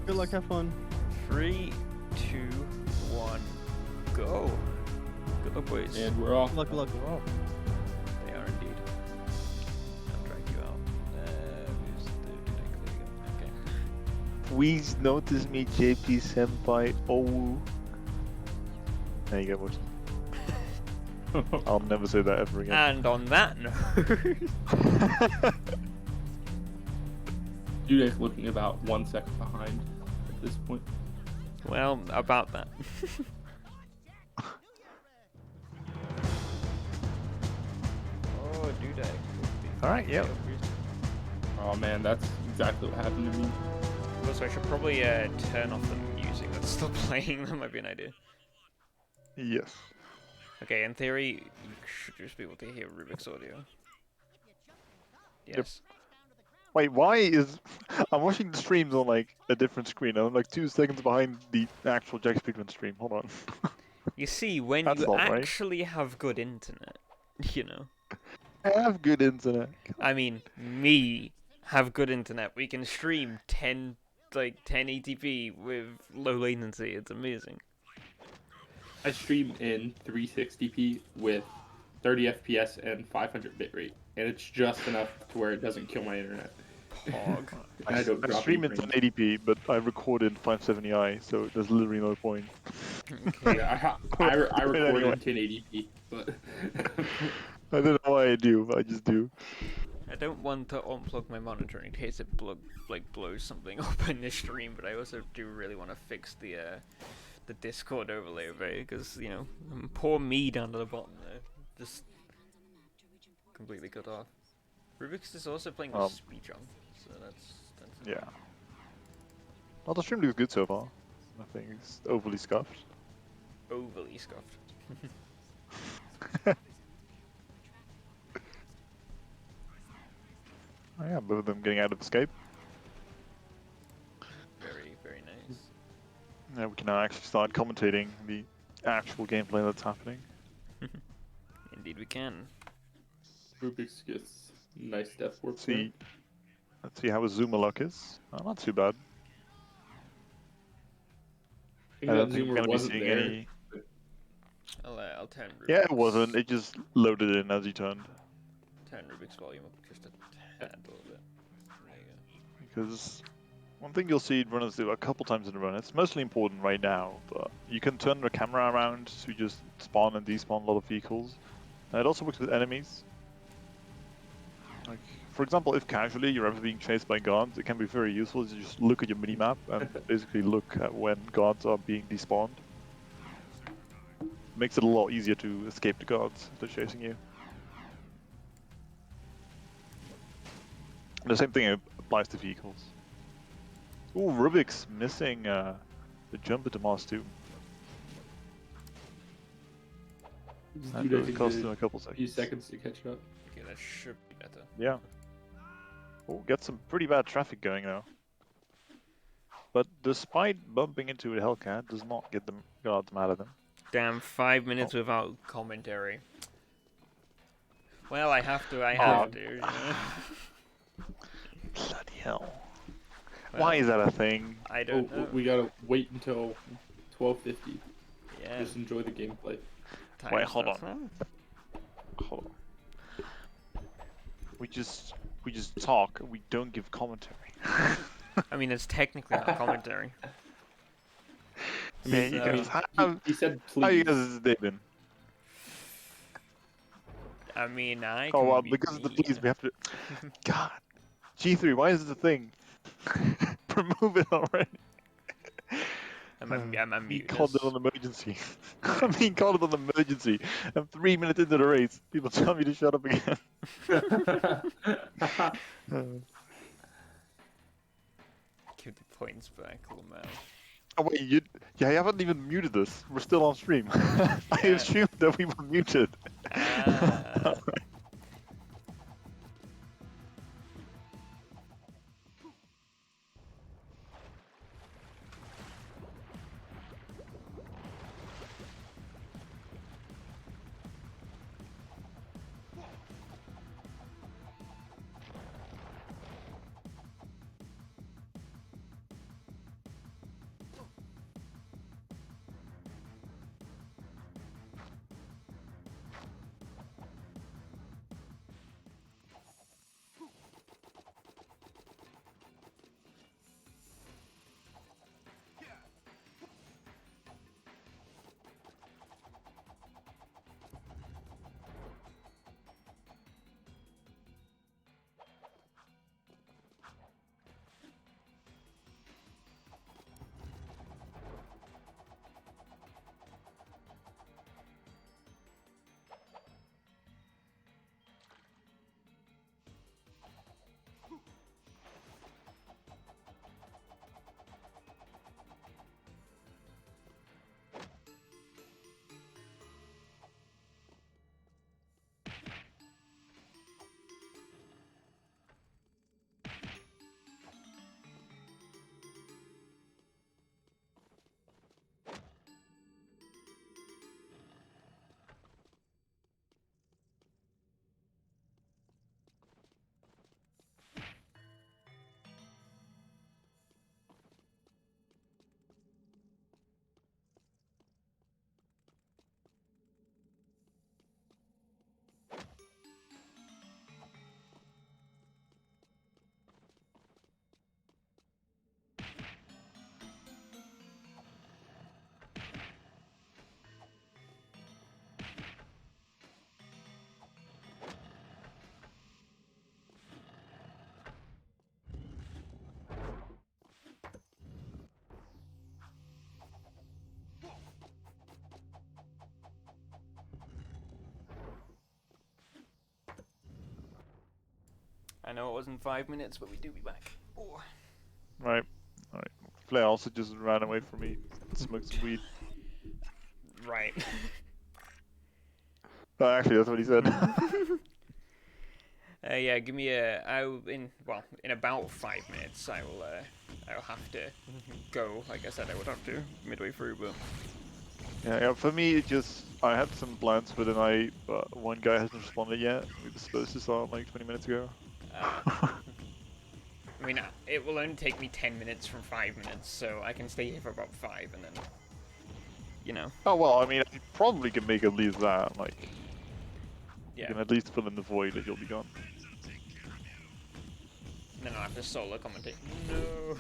Good luck, have fun. 3, 2, 1, go. Good luck, boys. And we're off. Good luck. We're off. They are indeed. I'll drag you out. Who's the Dudek? There you go. Okay. Please notice me, JP Senpai. Oh. There you go, boys. I'll never say that ever again. And on that note, Dudek looking about 1 second behind at this point. well, about that. Oh, Dudek. Alright, yep. Oh man, that's exactly what happened to me. Also, I should probably turn off the music that's still playing. That might be an idea. Yes. Okay, in theory, you should just be able to hear rRubiks audio. Yes. Wait, why is... I'm watching the streams on, like, a different screen. I'm, like, 2 seconds behind the actual Jak Speedrun stream. Hold on. You see, when That's you not right. actually have good internet, you know. I have good internet. I mean, me have good internet. We can stream 1080p with low latency. It's amazing. I stream in 360p with 30 FPS and 500 bitrate, and it's just enough to where it doesn't kill my internet. Pog. And I don't I drop stream in any frames. 1080p, but I record in 570i, so there's literally no point. Okay. Yeah, I record Anyway. in 1080p, but I don't know why I do, but I just do. I don't want to unplug my monitor in case it blows something up in the stream, but I also do really want to fix the Discord overlay of it, because, you know, poor me down to the bottom there, just completely cut off. rRubiks is also playing with speech on, so that's Yeah. Well, the stream looks good so far. Nothing is overly scuffed. overly scuffed. Oh yeah, both of them getting out of escape. Very, very nice. Now we can now actually start commentating the actual gameplay that's happening. Indeed we can. Rubik's gets nice depth work. Let's see how his Zoomer luck is. Oh, not too bad. I think I that don't think we're zoomer gonna be wasn't seeing there. any. I'll turn rRubiks. Yeah, it wasn't. It just loaded in as you turned. Turn rRubiks volume up just a tad a little bit. There you Because one thing you'll see runners do a couple times in a run, it's mostly important right now, but you can turn the camera around to just spawn and despawn a lot of vehicles. And it also works with enemies. Like, for example, if casually you're ever being chased by guards, it can be very useful to just look at your minimap and basically look at when guards are being despawned. Makes it a lot easier to escape the guards if they're chasing you. The same thing applies to vehicles. Ooh, rRubiks missing the jump into Mars 2. That Dude, I really think cost the him a couple few seconds. seconds to catch up. go. Okay, that should be better. Yeah. Oh, get some pretty bad traffic going now. But despite bumping into a Hellcat, does not get the guards mad at them. Damn, 5 minutes without commentary. Well, I have to, you know? Bloody hell. Well, Why is that a thing? I don't know. We gotta wait until 12:50. Yeah. Just enjoy the gameplay. Wait, time hold stuff. on. Hold on. We just talk, we don't give commentary. I mean, it's technically not commentary. Man, you So- guys, He said how you please. guys' day been? I mean, I Oh can well, be because of the me. please, we have to. God, G3, why is this a thing? Remove it already. I'm He muting called this. it an emergency. I mean, called it an emergency. I'm 3 minutes into the race. People tell me to shut up again. Give the points back, Lamau. Oh wait, you haven't even muted us. We're still on stream. I Yeah. assumed that we were muted. Ah. I know it wasn't 5 minutes, but we do be back. Oh. Right. Alright. Flair also just ran away from me. Smoked some weed. Right. Oh, actually, that's what he said. Yeah, give me in about 5 minutes, I'll have to go. Like I said, I would have to midway through, but Yeah, for me, it just I had some plans for the night, but one guy hasn't responded yet. We were supposed to start like 20 minutes ago. I mean, it will only take me 10 minutes from 5 minutes, so I can stay here for about 5, and then, you know. Oh well, I mean, I probably can make at least that. Like, you Yeah. can at least fill in the void that you'll be gone. And then I'll have to solo commentate. No.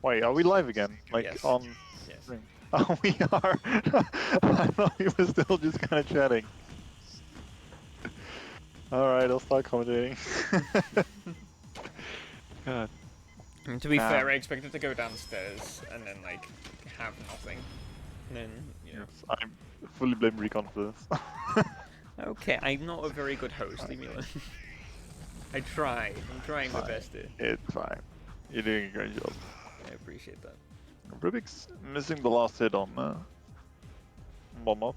Wait, are we live again? Like Yes. on? Yes. Ring? Oh, we are. I thought we were still just kind of chatting. All right, I'll start commentating. God. And to be fair, I expected to go downstairs and then like have nothing. And then you know. Yes, I fully blame Recon for this. Okay, I'm not a very good host. Leave me alone. I tried. I'm trying my best here. It's fine. You're doing a great job. I appreciate that. rRubiks missing the last hit on Momot.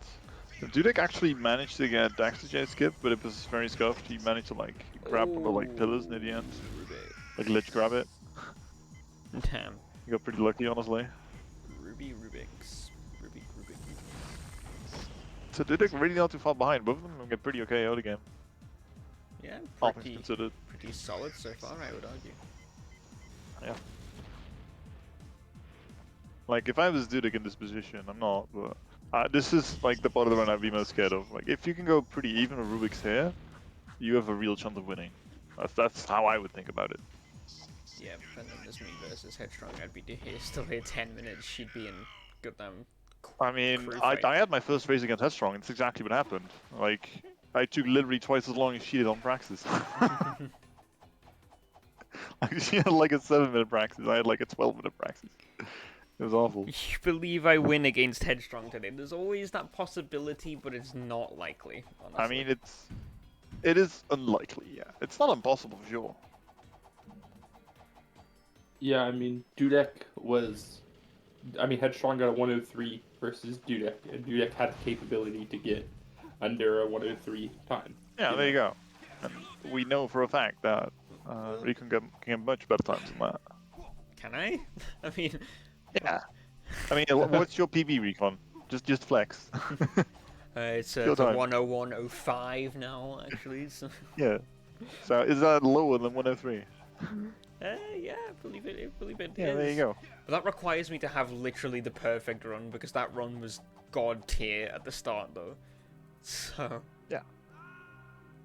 Dudek actually managed to get Dax to skip, but it was very scuffed. He managed to like grab one of the like pillars near the end, like ledge grab it. Damn. He got pretty lucky, honestly. rRubiks. So Dudek really not too far behind. Both of them get pretty okay early game. Yeah, All things considered. pretty solid so far, I would argue. Yeah. Like if I was Dudek in this position, I'm not, but this is like the part of the run I'd be most scared of. Like if you can go pretty even with rRubiks here, you have a real chance of winning. That's how I would think about it. Yeah, and then there's me versus Headstrong. I'd be here still here 10 minutes. She'd be in goddamn. I mean, I had my first race against Headstrong, and it's exactly what happened. Like, I took literally twice as long as she did on Praxis. Like, she had like a 7-minute Praxis, I had like a 12-minute Praxis. It was awful. You believe I win against Headstrong today? There's always that possibility, but it's not likely, honestly. I mean, it is unlikely, yeah. It's not impossible for sure. Yeah, I mean, Dudek was... I mean, Headstrong got a 103 versus Dudek, and Dudek had the capability to get under a 103 time. Yeah, there you go. And we know for a fact that you can get much better times than that. Can I? I mean... Yeah. I mean, what's your PB, Recon? Just flex. It's Your time. 101.05 now, actually. So. Yeah. So is that lower than 103? Yeah, I believe it Yeah, is. there you go. But that requires me to have literally the perfect run, because that run was god tier at the start, though. So... Yeah.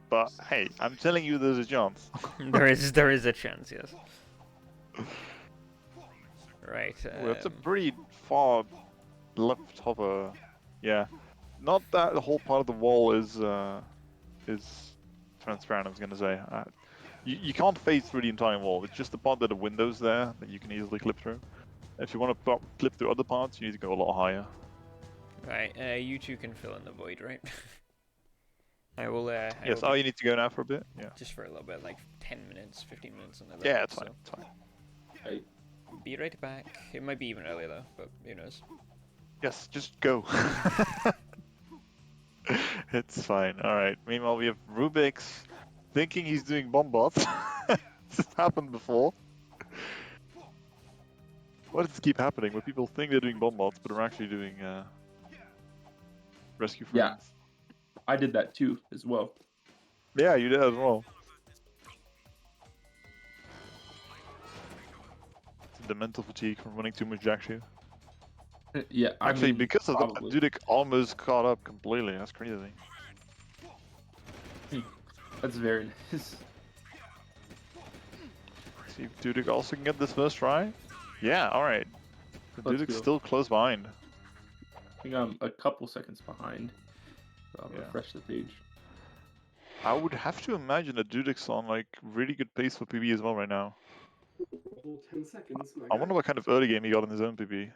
But, hey, I'm telling you there's a chance. there is a chance, yes. Right. Well, it's a pretty far left hover. Yeah. Not that the whole part of the wall is transparent, I was going to say. You can't phase through the entire wall. It's just the part that the window's there that you can easily clip through. If you want to clip through other parts, you need to go a lot higher. Right, you two can fill in the void, right? I will, Yes, you need to go now for a bit? Yeah. Just for a little bit, like 10 minutes, 15 minutes, something like Yeah, that. it's fine, it's fine. Right. Be right back. It might be even earlier, though, but who knows. Yes, just go. It's fine. Alright, meanwhile we have rRubiks thinking he's doing bomb bots. This has happened before. Why does this keep happening where people think they're doing bomb bots but are actually doing rescue friends? Yeah, I did that too, as well. Yeah, you did as well. It's the mental fatigue from running too much jack shoe. Yeah, Actually, I mean, because of probably. that, Dudek almost caught up completely. That's crazy. That's very nice. See if Dudek also can get this first try. Yeah, alright. Dudek's still close behind. I think I'm a couple seconds behind. I'll refresh the page. I would have to imagine that Dudek's on like really good pace for PB as well right now. 10 seconds. I wonder what kind of early game he got in his own PB.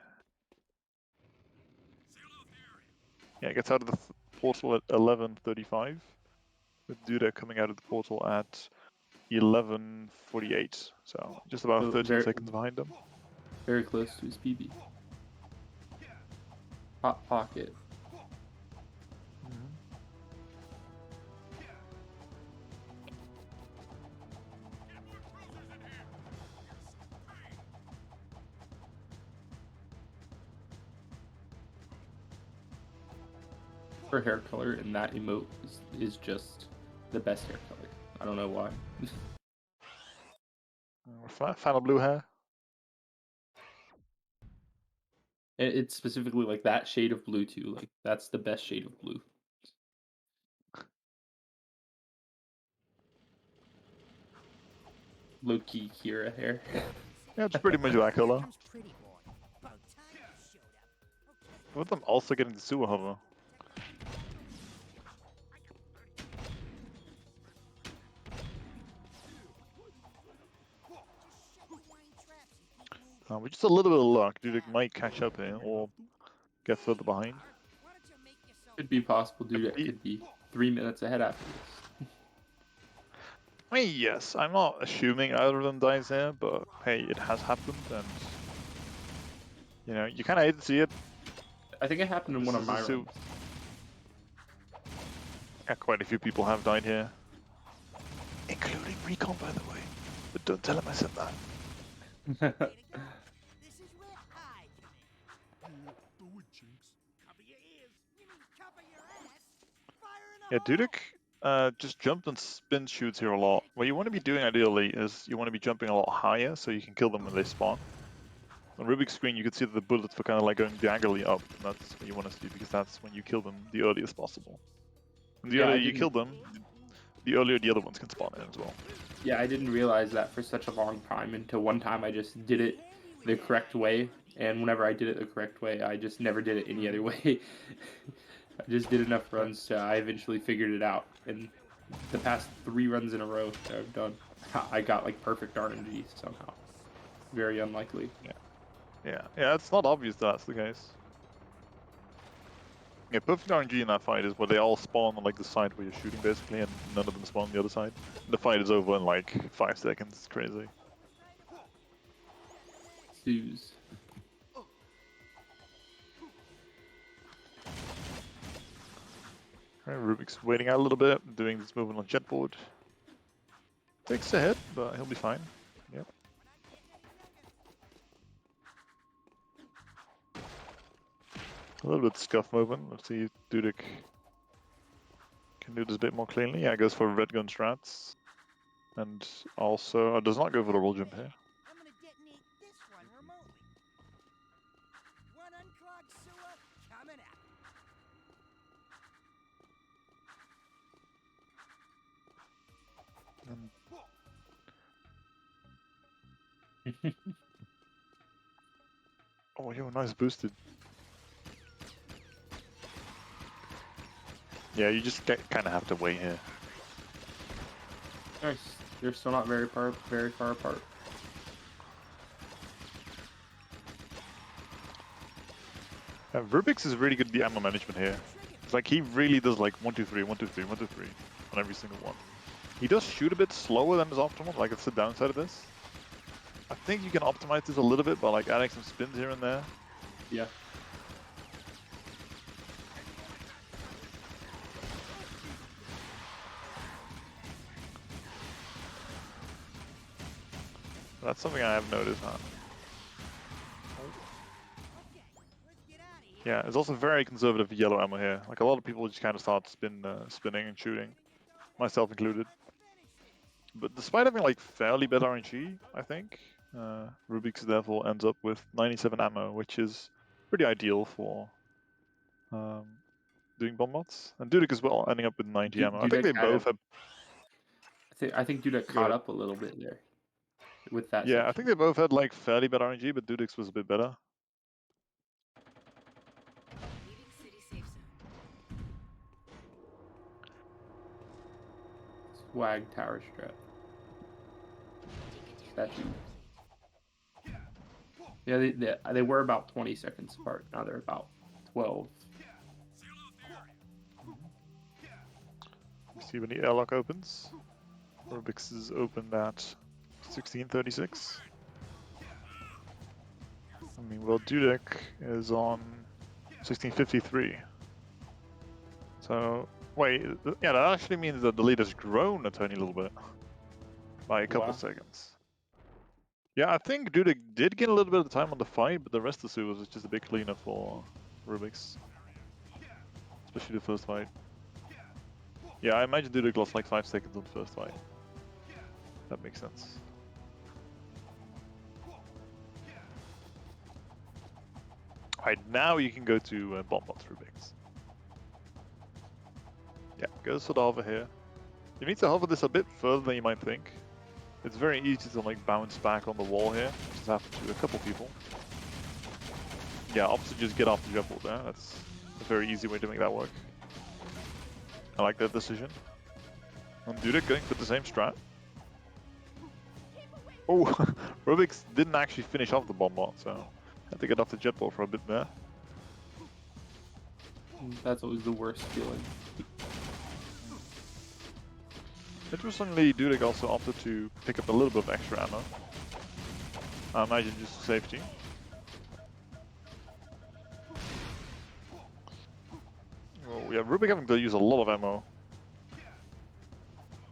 Yeah, it gets out of the portal at 11:35, with Dudek coming out of the portal at 11:48. So just about So 13 seconds behind him. very close to his PB. Hot pocket. Her hair color in that emote is just the best hair color. I don't know why. Fan of blue hair. It's specifically like that shade of blue too. Like that's the best shade of blue. Low key Kira hair. Yeah, it's pretty much that color. With them also getting the sewer hover. With just a little bit of luck, Dudek might catch up here or get further behind. Could be possible, dude. It could be 3 minutes ahead after this. I mean, yes, I'm not assuming either of them dies here, but hey, it has happened, and you know, you kind of hate to see it. I think it happened in one of my runs. Yeah, quite a few people have died here, including Recon, by the way. But don't tell him I said that. Yeah, Dudek just jump and spin shoots here a lot. What you want to be doing ideally is you want to be jumping a lot higher so you can kill them when they spawn. On rRubiks screen, you can see that the bullets were kind of like going diagonally up, and that's what you want to see because that's when you kill them the earliest possible. And the earlier you kill them, the earlier the other ones can spawn in as well. Yeah, I didn't realize that for such a long time until one time I just did it the correct way, and whenever I did it the correct way, I just never did it any other way. I just did enough runs so I eventually figured it out, and the past 3 runs in a row that I've done, I got like perfect RNG somehow. Very unlikely. Yeah, it's not obvious that's the case. Yeah, perfect RNG in that fight is where they all spawn on like the side where you're shooting basically, and none of them spawn on the other side. And the fight is over in like 5 seconds. It's crazy. Suze. Alright, rRubiks waiting out a little bit, doing this movement on jetboard. Takes a hit, but he'll be fine. Yep. A little bit scuff movement. Let's see if Dudek can do this a bit more cleanly. Yeah, goes for red gun strats. And also does not go for the roll jump here. I'm gonna detonate this one remotely. One unclogged sewer coming out. Oh, yo, nice boosted. Yeah, you just kind of have to wait here. Nice. They're still not very far apart. rRubiks is really good at the ammo management here. It's like he really does like 1, 2, 3, 1, 2, 3, 1, 2, 3 on every single one. He does shoot a bit slower than his optimal, like it's the downside of this. I think you can optimize this a little bit by like adding some spins here and there. Yeah. That's something I have noticed, huh? Yeah, it's also very conservative yellow ammo here. Like a lot of people just kind of start spinning and shooting, myself included. But despite having like fairly bad RNG, I think, rRubiks therefore ends up with 97 ammo, which is pretty ideal for doing bomb bots. And Dudek as well, ending up with 90 ammo. I think they both have. I think Dudek caught up a little bit there with that. Yeah, section. I think they both had like fairly bad RNG, but Dudek's was a bit better. Leaving city safe zone. Swag tower strap. Statue. Yeah, they were about 20 seconds apart. Now they're about 12. See when the airlock opens. rRubiks is opened at 1636. I mean, well, Dudek is on 1653. So, wait, yeah, that actually means that the lead has grown a tiny little bit. By a couple Wow. seconds. Yeah, I think Dudek did get a little bit of time on the fight, but the rest of the suit was just a bit cleaner for rRubiks. Especially the first fight. Yeah, I imagine Dudek lost like 5 seconds on the first fight. That makes sense. Alright, now you can go to Bombot rRubiks. Yeah, go sort of hover here. You need to hover this a bit further than you might think. It's very easy to like bounce back on the wall here, which has happened to a couple people. Yeah, opposite just get off the jump there. That's a very easy way to make that work. I like that decision. And Dudek going for the same strat. Oh, rRubiks didn't actually finish off the Bombot, so had to get off the jet ball for a bit there. That's always the worst feeling. Interestingly, Dudek also opted to pick up a little bit of extra ammo. I imagine just for safety. Oh yeah, rRubik having to use a lot of ammo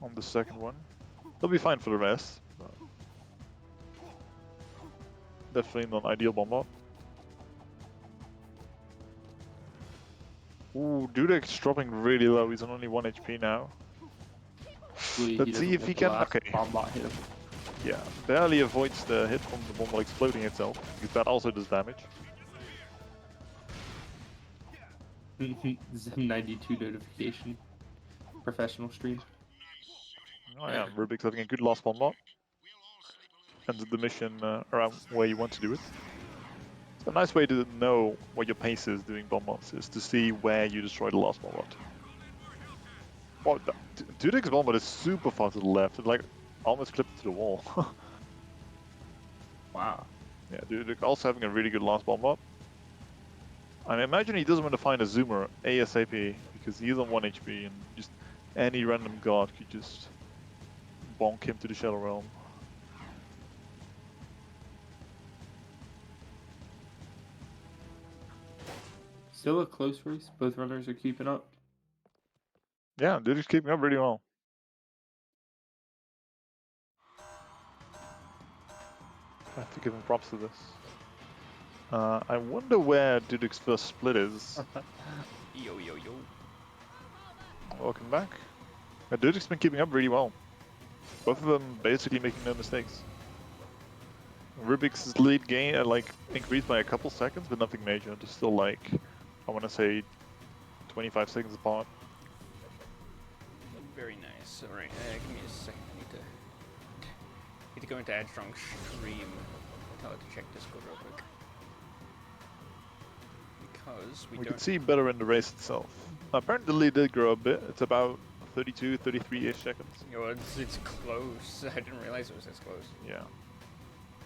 on the second one. They'll be fine for the rest. But definitely not ideal Bombot. Ooh, Dudek's dropping really low. He's on only 1 HP now. Let's see if he can. Okay. Bombot hit him. Yeah, barely avoids the hit from the bomb exploding itself, because that also does damage. Zem 92 notification. Professional stream. Oh yeah, rRubik's having a good last bombot. Ended the mission around where you want to do it. It's a nice way to know what your pace is doing bombots, is to see where you destroy the last bombot. Oh, Dudek's bombot is super far to the left, it like almost clipped to the wall. Wow. Yeah, Dudek also having a really good last bombot. I imagine he doesn't want to find a zoomer ASAP, because he's on 1 HP and just any random god could just bonk him to the Shadow Realm. Still a close race. Both runners are keeping up. Yeah, Dudek's keeping up really well. I have to give him props for this. I wonder where Dudek's first split is. Yo, yo, yo. Welcome back. Dudek's been keeping up really well. Both of them basically making no mistakes. rRubiks' lead gain like increased by a couple seconds, but nothing major. Just still like, I want to say 25 seconds apart. Very nice. Alright, give me a second. I need to go into Adstrong stream. Tell it to check Discord real quick. Because we can don't... see better in the race itself. Apparently the lead did grow a bit. It's about 32, 33-ish seconds. Yo, it's close. I didn't realize it was this close. Yeah.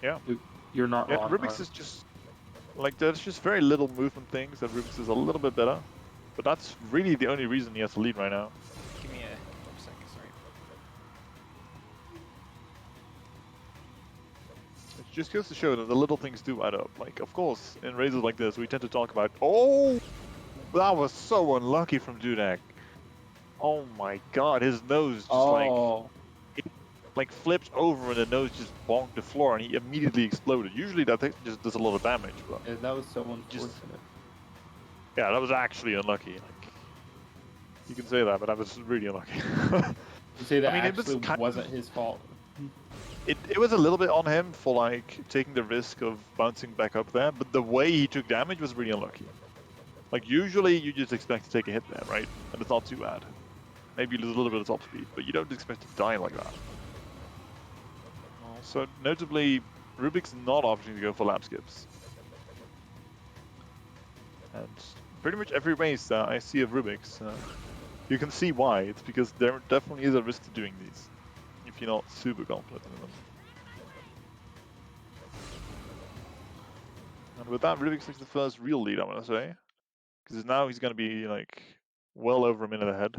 Yeah. You're not Yeah, wrong. rRubiks is just like there's just very little movement things that rRubiks is a little bit better, but that's really the only reason he has to lead right now. Give me a second, sorry. It just goes to show that the little things do add up. Like, of course, in races like this, we tend to talk about, oh, that was so unlucky from Dudek. Oh my God, his nose just like flipped over and the nose just bonked the floor and he immediately exploded. Usually that thing just does a lot of damage, but Yeah, that was so unfortunate. yeah, that was actually unlucky. Like, you can say that, but that was really unlucky. You say that I mean, it was actually wasn't his fault. It was a little bit on him for like taking the risk of bouncing back up there, but the way he took damage was really unlucky. Like usually you just expect to take a hit there, right? And it's not too bad. Maybe you lose a little bit of top speed, but you don't expect to die like that. So notably, rRubiks not opting to go for lap skips. And pretty much every race I see of rRubiks, you can see why. It's because there definitely is a risk to doing these, if you're not super confident in them. And with that, rRubiks takes the first real lead, I want to say. Because now he's going to be like well over a minute ahead.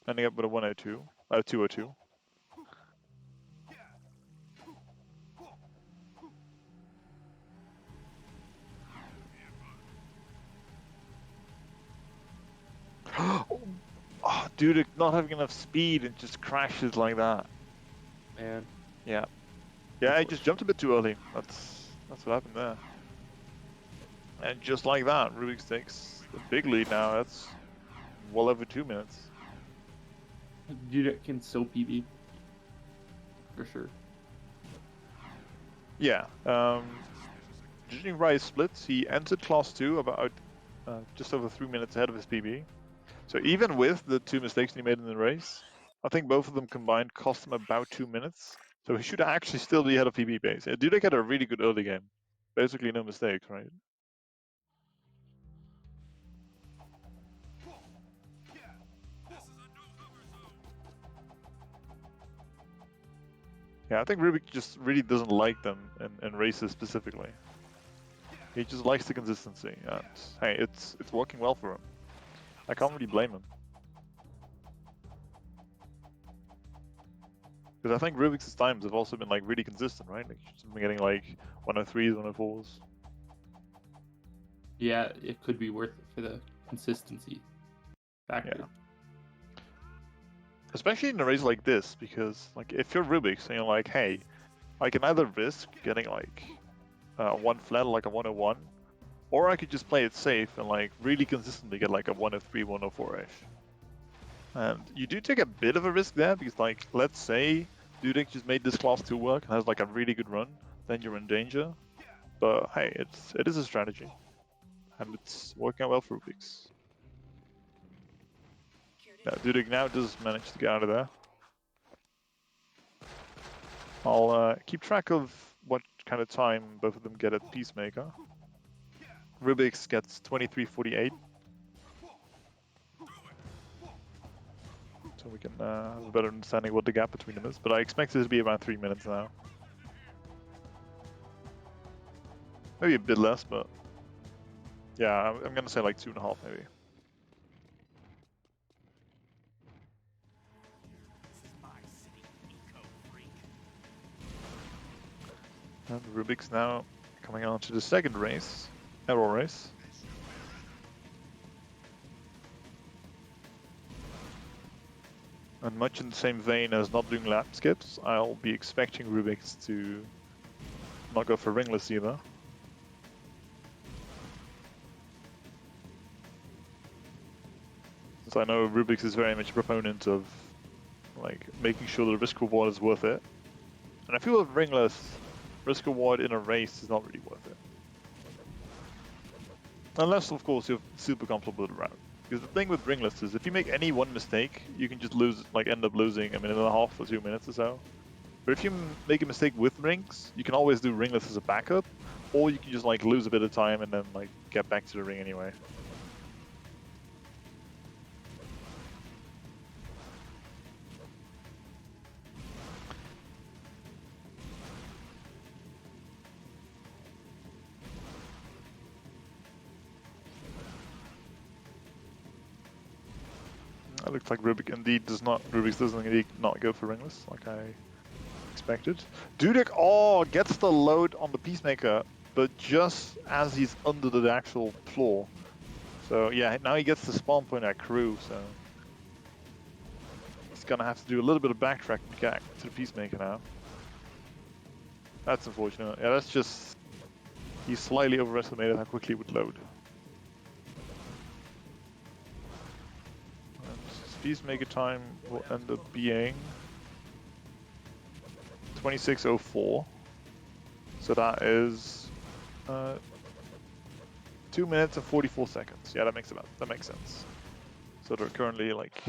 Ending up with a 102, 202. Oh, dude, not having enough speed and just crashes like that. Man. Yeah. Yeah, I just jumped a bit too early. That's what happened there. And just like that, rRubiks takes a big lead now. That's well over 2 minutes. Dudek can still PB. For sure. Yeah. Judging by his splits, he entered Class 2 about just over 3 minutes ahead of his PB. So even with the 2 mistakes he made in the race, I think both of them combined cost him about 2 minutes. So he should actually still be ahead of PB base. Dudek had a really good early game. Basically no mistakes, right? Yeah, I think rRubik just really doesn't like them in races specifically. He just likes the consistency, and hey, it's working well for him. I can't really blame him. Because I think rRubik's times have also been like really consistent, right? Like he's been getting like 103s, 104s. Yeah, it could be worth it for the consistency factor. Yeah. Especially in a race like this, because like if you're rRubik's and you're like, hey, I can either risk getting like one flat like a 101, or I could just play it safe and like really consistently get like a 103, 104-ish. And you do take a bit of a risk there, because like, let's say Dudek just made this class 2 work and has like a really good run, then you're in danger. But hey, it is a strategy. And it's working out well for rRubiks. Yeah, Dudek now does manage to get out of there. I'll keep track of what kind of time both of them get at Peacemaker. rRubiks gets 23:48. So we can have a better understanding what the gap between them is. But I expect it to be around 3 minutes now. Maybe a bit less, but yeah, I'm gonna say like 2.5 maybe. And rRubiks now coming on to the second race, error race. And much in the same vein as not doing lap skips, I'll be expecting rRubiks to not go for ringless either. Since I know rRubiks is very much a proponent of like making sure the risk reward is worth it. And I feel with ringless, risk reward in a race is not really worth it. Unless, of course, you're super comfortable with the route. Because the thing with ringless is if you make any one mistake, you can just lose, like end up losing a minute and a half or 2 minutes or so. But if you make a mistake with rings, you can always do ringless as a backup, or you can just like lose a bit of time and then like get back to the ring anyway. It looks like rRubiks doesn't indeed not go for ringless, like I expected. Dudek, gets the load on the Peacemaker, but just as he's under the actual floor. So yeah, now he gets the spawn point at crew, so he's gonna have to do a little bit of backtracking to get to the Peacemaker now. That's unfortunate. Yeah, that's just... he slightly overestimated how quickly it would load. Peacemaker time will end up being 26:04. So that is 2 minutes and 44 seconds. Yeah, that makes sense. So they're currently like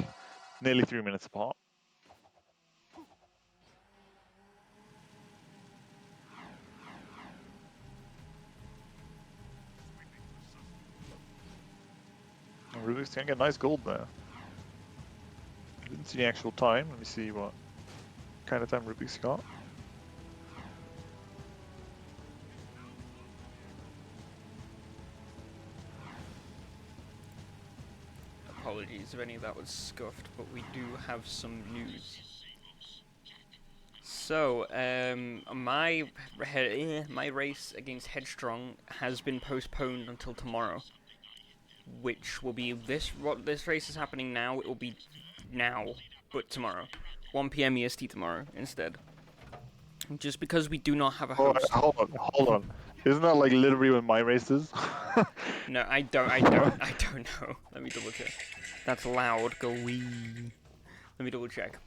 nearly 3 minutes apart. rRubiks can get nice gold there. I didn't see the actual time. Let me see what kind of time rRubiks got. Apologies apologies if any of that was scuffed, but we do have some news. So, my race against Headstrong has been postponed until tomorrow, which will be this race is happening now. It will be now, but tomorrow, 1 p.m. EST tomorrow instead. Just because we do not have a host. Hold on. Isn't that like literally when my race is? No, I don't know. Let me double check. That's loud. Go wee. Let me double check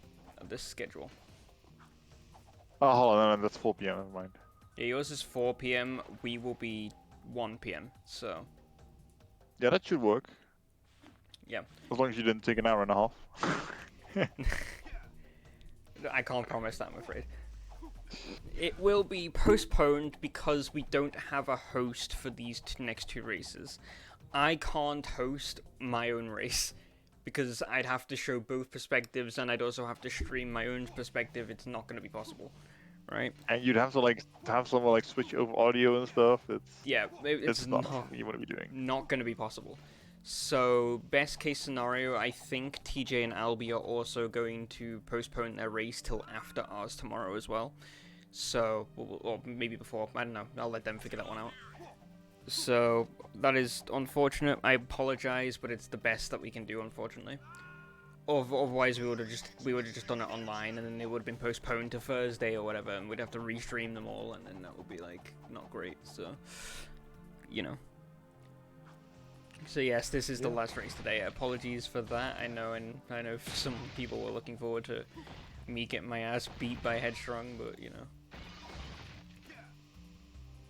this schedule. Oh, hold on, no, that's 4 p.m. Never mind. Yeah, yours is 4 p.m. We will be 1 p.m. So. Yeah, that should work. Yeah. As long as you didn't take an hour and a half. I can't promise that, I'm afraid. It will be postponed because we don't have a host for these next two races. I can't host my own race because I'd have to show both perspectives and I'd also have to stream my own perspective. It's not going to be possible, right? And you'd have to like have someone like switch over audio and stuff. It's not not you want to be doing. Not going to be possible. So, best case scenario, I think TJ and Albie are also going to postpone their race till after ours tomorrow as well. So, or maybe before, I don't know, I'll let them figure that one out. So, that is unfortunate, I apologize, but it's the best that we can do, unfortunately. Otherwise, we would have just done it online, and then they would have been postponed to Thursday or whatever, and we'd have to restream them all, and then that would be, like, not great, so, you know. So yes, this is the last race today. Apologies for that. I know some people were looking forward to me getting my ass beat by Headstrong, but you know.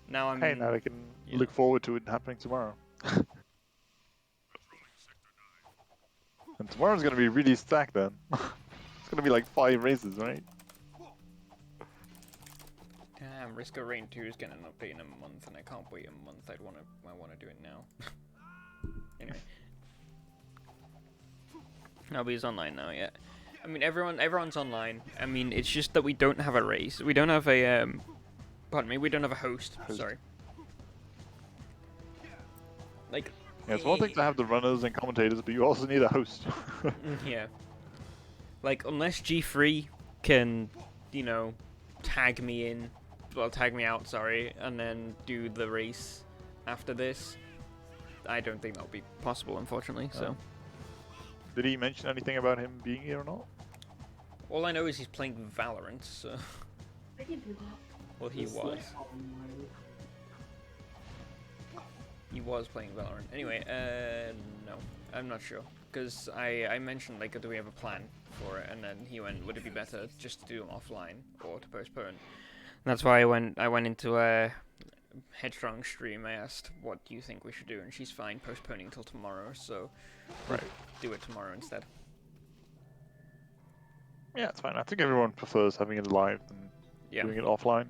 Now I'm. Hey, now I can look forward to it happening tomorrow. And tomorrow's gonna be really stacked then. It's gonna be like 5 races, right? Damn, Risco Rain 2 is getting an update in a month, and I can't wait a month. I wanna do it now. Anyway, nobody's online now yet. I mean, everyone's online. I mean, it's just that we don't have a race. We don't have a pardon me. We don't have a host. Sorry. Like. Yeah, it's one thing to have the runners and commentators, but you also need a host. Yeah. Like, unless G3 can, you know, tag me out, sorry, and then do the race after this. I don't think that'll be possible, unfortunately, so. Did he mention anything about him being here or not? All I know is he's playing Valorant, so. I can do that. Well, he was. He was playing Valorant. Anyway, no. I'm not sure. Because I mentioned, like, do we have a plan for it? And then he went, would it be better just to do them offline or to postpone? And that's why I went into a Headstrong stream. I asked, what do you think we should do? And she's fine postponing till tomorrow, so we'll do it tomorrow instead. Yeah, it's fine. I think everyone prefers having it live than doing it offline.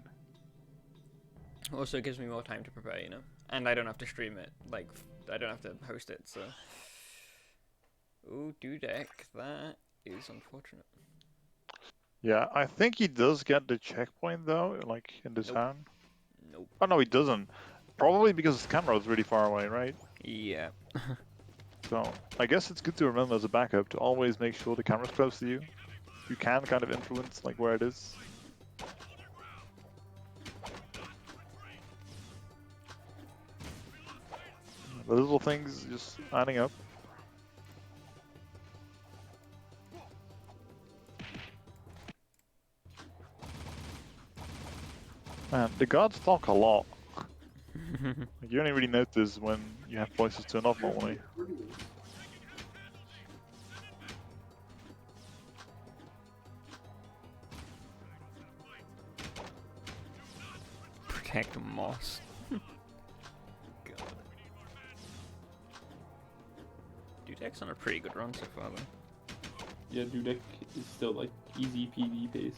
Also, it gives me more time to prepare, you know? And I don't have to stream it. Like, I don't have to host it, so. Ooh, Dudek, that is unfortunate. Yeah, I think he does get the checkpoint though, like in this hand. Nope. Oh no, he doesn't. Probably because his camera is really far away, right? Yeah. So, I guess it's good to remember as a backup to always make sure the camera's close to you. You can kind of influence like where it is. The little things just adding up. Man, the gods talk a lot. Like, you only really notice when you have voices turned off normally. Protect Moss. God. Dudek's on a pretty good run so far, though. Yeah, Dudek is still like easy PV pace.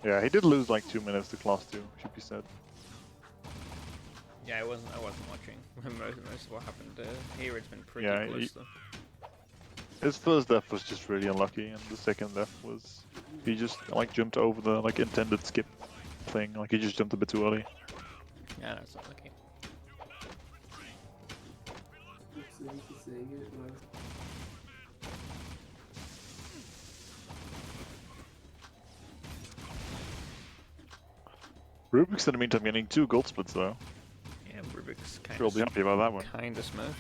Yeah, he did lose like 2 minutes to class 2, should be said. Yeah, I wasn't watching most of what happened here. It's been pretty Yeah, close, though. His first death was just really unlucky, and the second death was he just like jumped over the like intended skip thing. Like he just jumped a bit too early. Yeah, that's not lucky. saying it. Whatever. Rubik's in the meantime getting 2 gold splits though. Yeah, rRubiks Sure, I'll be happy about that one. kind of smurfing.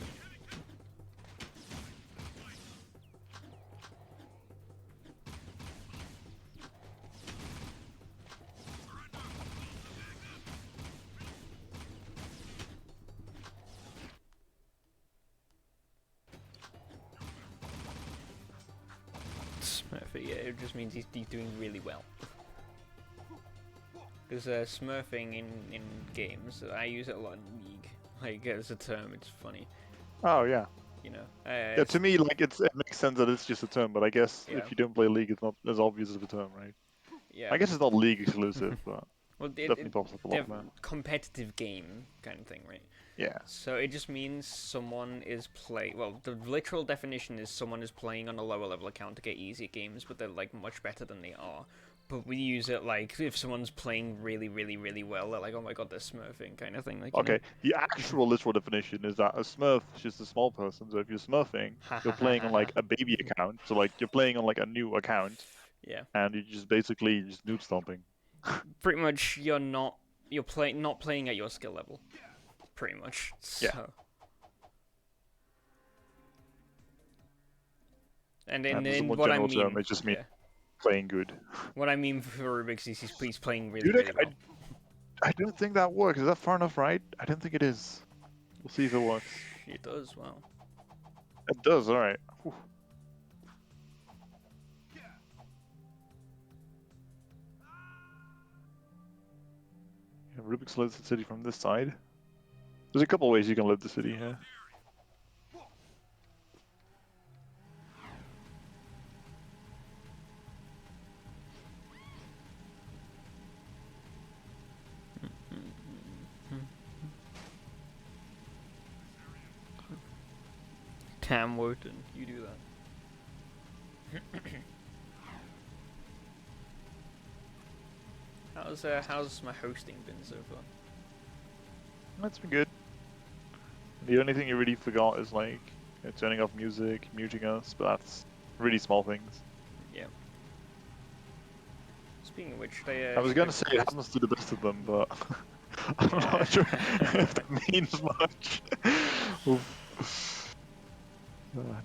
Smurfing, yeah, it just means he's doing really well. Because smurfing in games, I use it a lot in League. Like, as a term, it's funny, Oh yeah. you know. Yeah, to me, like it makes sense that it's just a term, but I guess Yeah. if you don't play League, it's not as obvious as a term, right? Yeah. I guess it's not League exclusive, but Well, definitely pops up a lot, man. competitive game kind of thing, right? Yeah. So it just means someone is well, the literal definition is someone is playing on a lower level account to get easier games, but they're like much better than they are. But we use it like if someone's playing really, really, really well, they're like, oh my god, they're smurfing kind of thing. Like, you Okay, the actual literal definition is that a smurf is just a small person. So if you're smurfing, you're playing on like a baby account. So like you're playing on like a new account, yeah, and you're just basically just noob stomping. pretty much not playing at your skill level, pretty much. So. Yeah. And And in as a more what I general mean, term, it just means yeah. playing good. What I mean for rRubiks is he's playing really, Dude, really well. I don't think that works. Is that far enough right? I don't think it is. We'll see if it works. It does well. It does, alright. Yeah, Rubik's loads the city from this side. There's a couple ways you can load the city here. Cam Wotan, you do that. How's my hosting been so far? That's been good. The only thing you really forgot is like turning off music, muting us, but that's really small things. Yeah. Speaking of which, they. I was gonna say it happens to the best of them, but I'm not sure if that means much. Oof.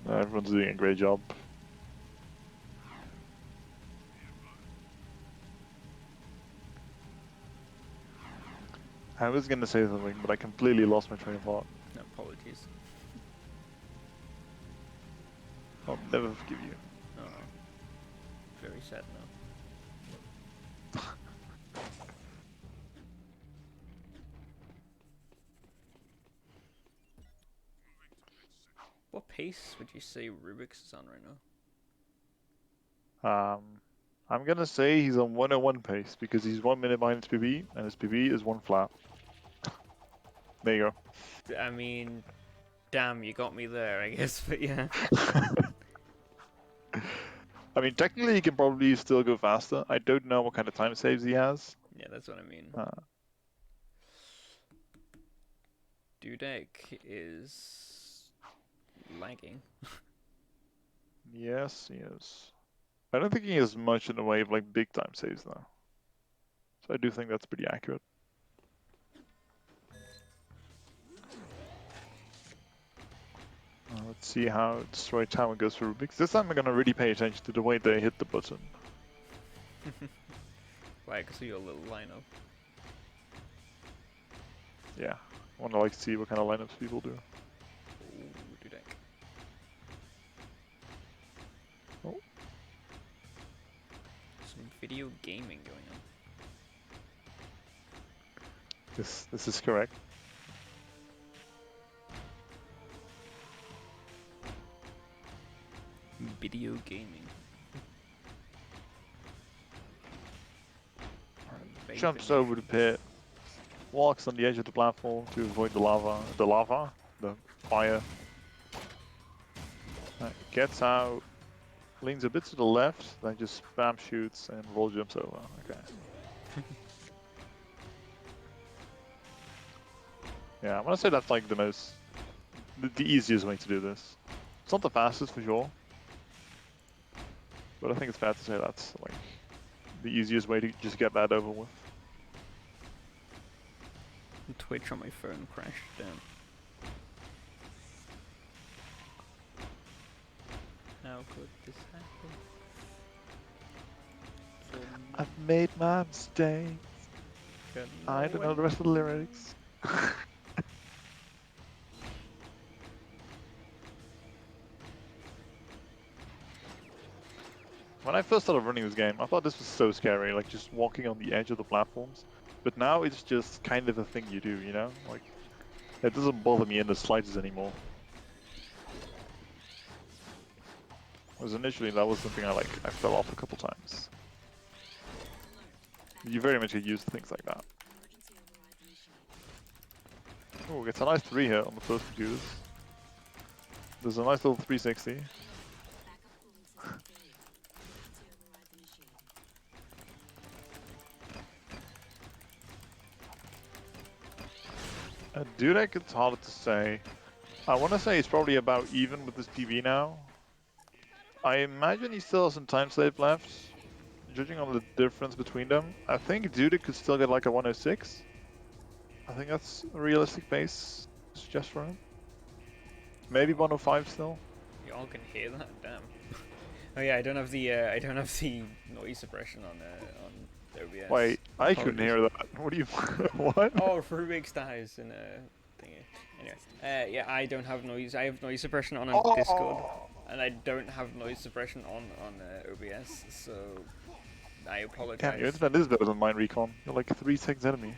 No, everyone's doing a great job. I was gonna say something, but I completely lost my train of thought. No, apologies. I'll never forgive you. Oh, very sad now. What pace would you say rRubiks is on right now? I'm gonna say he's on 101 pace because he's 1 minute behind his PB, and his PB is 1 flat. There you go. I mean, damn, you got me there, I guess, but yeah. I mean, technically he can probably still go faster. I don't know what kind of time saves he has. Yeah, that's what I mean. Dudek is lagging. Yes, yes. I don't think he has much in the way of like big time saves though. So I do think that's pretty accurate. Let's see how Destroy Tower goes for Rubik's. This time I'm gonna really pay attention to the way they hit the button. Why? Because of your little lineup. Yeah, I wanna like see what kind of lineups people do. Ooh, Dudek. Oh. Some video gaming going on. This is correct. Video gaming. Jumps over the pit, walks on the edge of the platform to avoid the fire. Gets out, leans a bit to the left, then just spam shoots and roll jumps over. Okay. Yeah, I'm gonna say that's like the most the easiest way to do this. It's not the fastest for sure, but I think it's fair to say that's like the easiest way to just get that over with. Twitch on my phone crashed down. How could this happen? I've made my mistake. I don't know the rest of the lyrics. When I first started running this game, I thought this was so scary, like just walking on the edge of the platforms. But now it's just kind of a thing you do, you know? Like, it doesn't bother me in the slightest anymore. Whereas initially that was something I fell off a couple times. You very much get used to things like that. Oh, it's a nice 3 hit on the first computers. There's a nice little 360. Dudek, it's harder to say. I want to say he's probably about even with his PB now. I imagine he still has some time save left, judging on the difference between them. I think Dudek could still get like a 106. I think that's a realistic pace to suggest for him. Maybe 105 still. Y'all can hear that? Damn. Oh yeah, I don't have the noise suppression on OBS. Wait, I couldn't hear that. What do you? What? Oh, rRubiks dies in a thingy. Anyway, yeah, I don't have noise. I have noise suppression on Discord, and I don't have noise suppression on OBS. So I apologize. Damn, your internet is better than mine, Recon. You're like 3 seconds ahead of me.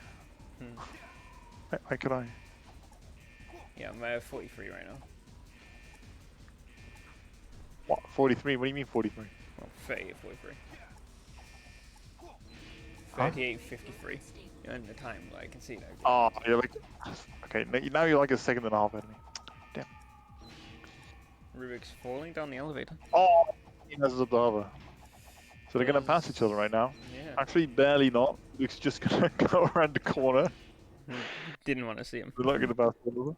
How could I? Yeah, I'm 43 right now. What? 43? What do you mean 43? Well, 38, 43. Huh? 38, 53. You're in the time, but I can see that. Oh, you're like... Okay, now you're like a second and a half ahead of me. Damn. rRubiks falling down the elevator. Oh! He messes up the hover. So they're gonna pass each other right now. Yeah. Actually, barely not. Luke's just gonna go around the corner. Didn't want to see him. They're not gonna pass each other.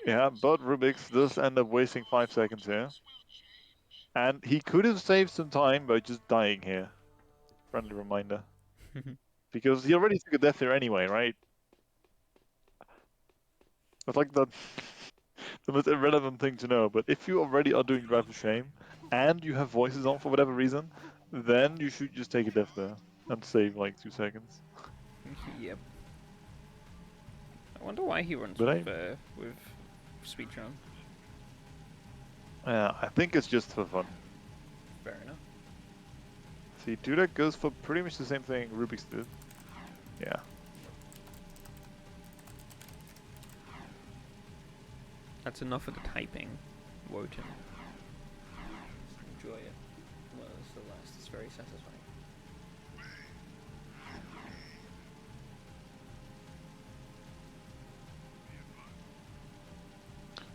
Yeah, but rRubiks does end up wasting 5 seconds here. And he could have saved some time by just dying here. Friendly reminder. Because he already took a death here anyway, right? It's like the most irrelevant thing to know, but if you already are doing Drive to Shame, and you have voices on for whatever reason, then you should just take a death there, and save like 2 seconds. Yep. I wonder why he runs But with speedrun. Yeah, I think it's just for fun. Fair enough. See, Dudek goes for pretty much the same thing rRubiks did. Yeah. That's enough of the typing, Wotan. Enjoy it. Well, it's the last. It's very satisfying.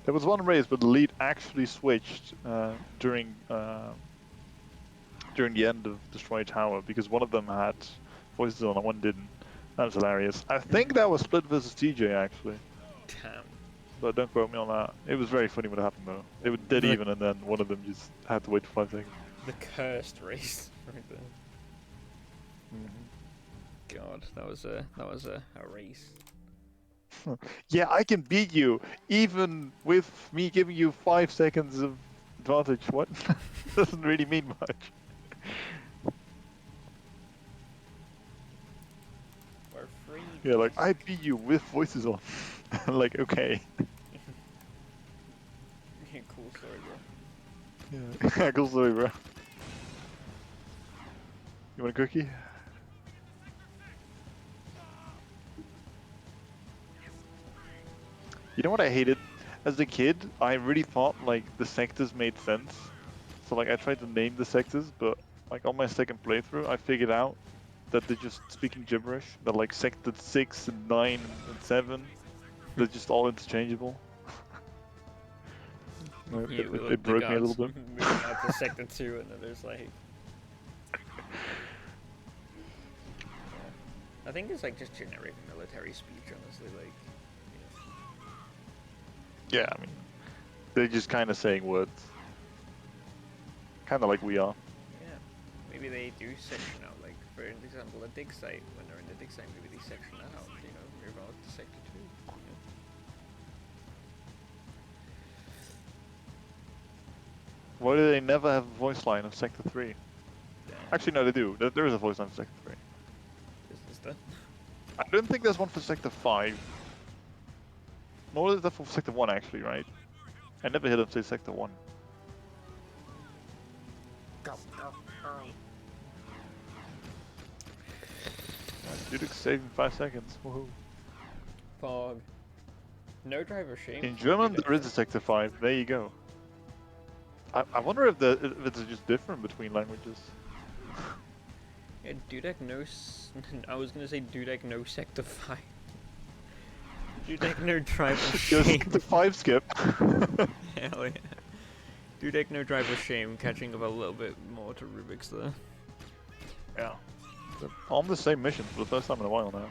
There was one race, but the lead actually switched during the end of Destroy Tower because one of them had voices on and one didn't. That was hilarious. I think that was Split versus TJ actually, Damn. but don't quote me on that. It was very funny what happened though. They were dead even, and then one of them just had to wait for 5 seconds. The cursed race right there. Mm-hmm. God, that was a race. Yeah, I can beat you even with me giving you 5 seconds of advantage. What? Doesn't really mean much. We're free. Yeah, like I beat you with voices on. Like, okay. Cool story, bro. Yeah, cool story, bro. You want a cookie? You know what I hated? As a kid, I really thought like the sectors made sense. So like I tried to name the sectors, but like on my second playthrough, I figured out that they're just speaking gibberish. That like sector 6 and 9 and 7, they're just all interchangeable. Yeah, it broke me a little bit. Moving out to sector 2, and then there's like. I think it's like just generic military speech, honestly. Like, Yeah, I mean, they're just kind of saying words. Kind of like we are. Yeah. Maybe they do section out, like, for example, a dig site. When they're in the dig site, maybe they section that out, you know, move out to sector 2. You know? Why do they never have a voice line of Sector 3? Actually, no, they do. There is a voice line for Sector 3. Is that? I don't think there's one for Sector 5. Nor is there for Sector 1, actually, right? I never heard them say Sector 1. Dudek saving 5 seconds. Woohoo. Pog. No driver shame. In for German, Dudek. there is a Sector 5. There you go. I wonder if it's just different between languages. Yeah, Dudek no. I was gonna say Dudek no sector 5. Dudek no driver Yo, shame. Sector 5 skip. Hell yeah. Dudek no driver shame, catching up a little bit more to rRubiks there. Yeah. They're on the same mission for the first time in a while now.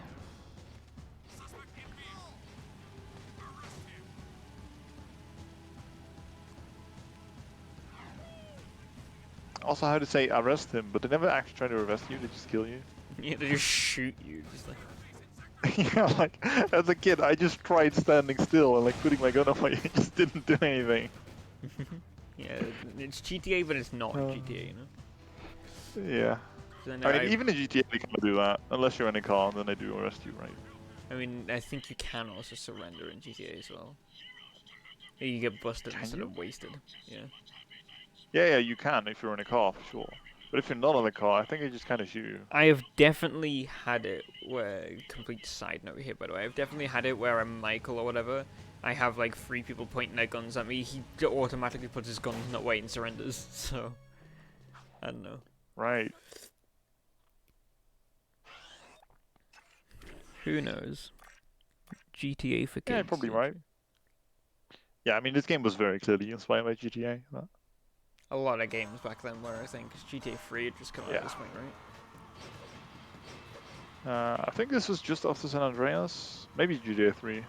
Also, how to say arrest him, but they never actually try to arrest you, they just kill you. Yeah, they just shoot you, just like. Yeah, like, as a kid, I just tried standing still and like putting my gun away, it just didn't do anything. Yeah, it's GTA, but it's not GTA, you know? Yeah. So then I mean, even in GTA they can't do that, unless you're in a car and then they do arrest you, right? I mean, I think you can also surrender in GTA as well. You get busted Can instead you? of wasted. Yeah. Yeah, you can if you're in a car, for sure. But if you're not in a car, I think they just kind of shoot you. I have definitely had it where, complete side note here by the way, I've definitely had it where I'm Michael or whatever, I have like 3 people pointing their guns at me, he automatically puts his guns away and surrenders, so, I don't know. Right. Who knows? GTA for kids. Yeah, probably right. Yeah, I mean, this game was very clearly inspired by GTA. But... A lot of games back then were, I think, 'cause GTA 3 had just come out at this point, right? I think this was just after San Andreas, maybe GTA 3.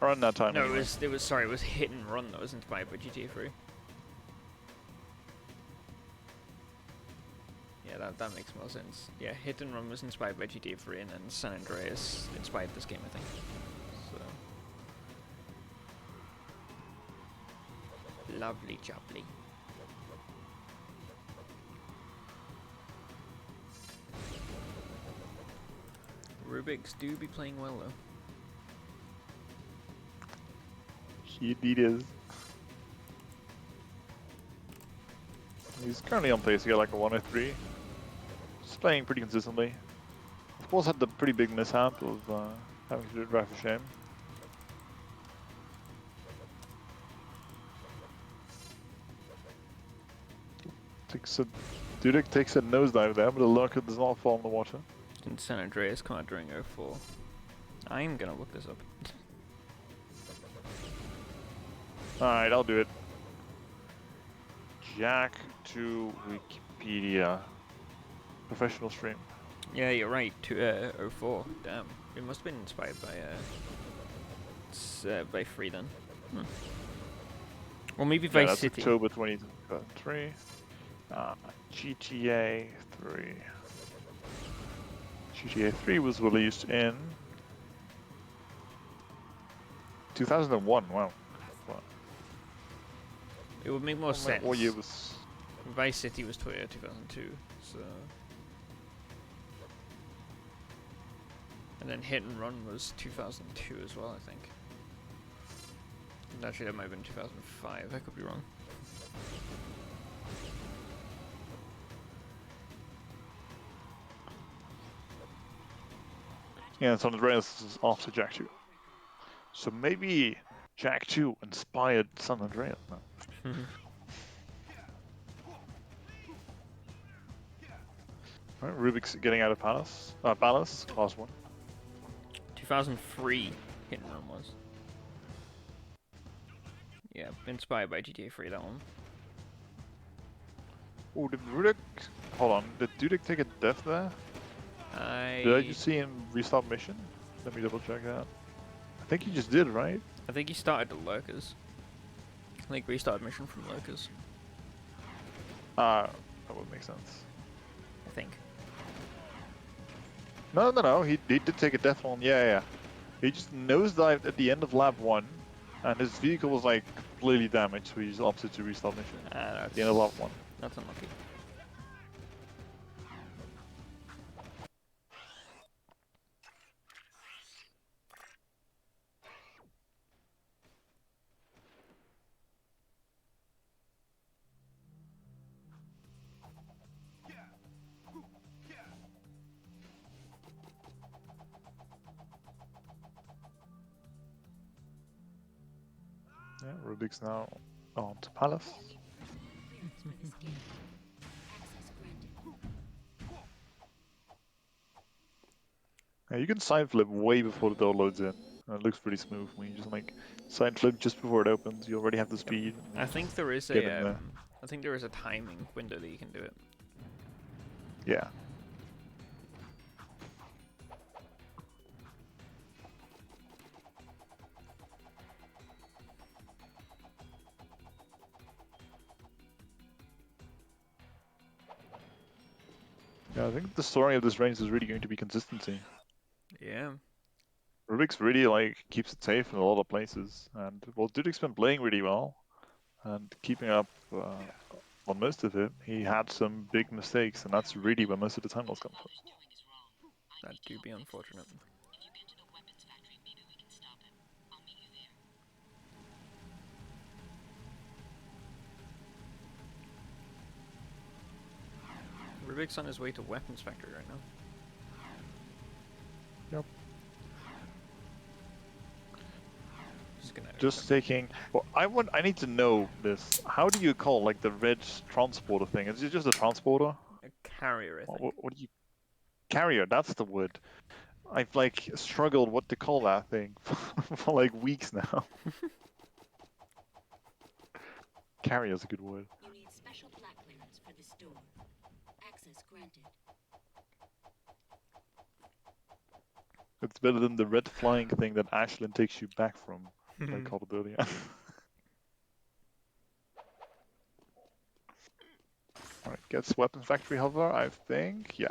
Around that time. No, anyway. it was Hit and Run that was inspired by GTA 3. Yeah, that makes more sense. Yeah, Hit and Run was inspired by GTA 3, and then San Andreas inspired this game, I think. So. Lovely jubbly. rRubiks do be playing well, though. He indeed is. He's currently on pace to get like a 103. Just playing pretty consistently. Of course, had the pretty big mishap of having to do drive for shame. Dudek takes a nosedive there, but the lurker does not fall in the water. Didn't San Andreas come out during 04? I'm gonna look this up. Alright, I'll do it. Jak II Wikipedia. Professional stream. Yeah, you're right. 04. Damn, it must have been inspired by 3 then. Or maybe Vice that's City. October 2023. GTA 3. GTA 3 was released in 2001. Wow. It would make more sense. What year was? Vice City was 2002, so. And then Hit and Run was 2002 as well, I think. And actually, that might have been 2005. I could be wrong. Yeah, San Andreas is after Jak II. So maybe Jak II inspired San Andreas. No. Alright, rRubiks getting out of Palace. Palace, class 1. 2003 Hit and Run was. Yeah, inspired by GTA 3, that one. Oh, did Dudek... Hold on, did Dudek take a death there? Did I just see him restart mission? Let me double check that. I think he just did, right? I think he started the lurkers. I think restarted mission from lurkers. That would make sense. I think. No. He did take a death on. Yeah. He just nosedived at the end of lap 1, and his vehicle was like completely damaged, so he just opted to restart mission at the end of lap 1. That's unlucky. Yeah, rRubiks now on to Palace. Clearance for this gate. Access granted. Yeah, you can side flip way before the door loads in. And it looks pretty smooth when you just like side flip just before it opens. You already have the speed. I think there is Get in a there. I think there is a timing window that you can do it. Yeah. Yeah, I think the story of this range is really going to be consistency. Yeah. rRubiks really like keeps it safe in a lot of places, and well, Dudek's been playing really well and keeping up on most of it. He had some big mistakes, and that's really where most of the time loss comes from. That do be unfortunate. If you get to the weapons factory, maybe we can stop him. I'll meet you there. rRubiks on his way to weapons factory right now. Yep. Just Just taking. Well, I need to know this. How do you call like the red transporter thing? Is it just a transporter? a carrier, I think. What do you? Carrier. That's the word. I've like struggled what to call that thing for like weeks now. Carrier's a good word. You need special black clearance for this door. Access granted. It's better than the red flying thing that Ashlyn takes you back from. I called it earlier. Alright, gets weapons factory hover, I think. Yeah.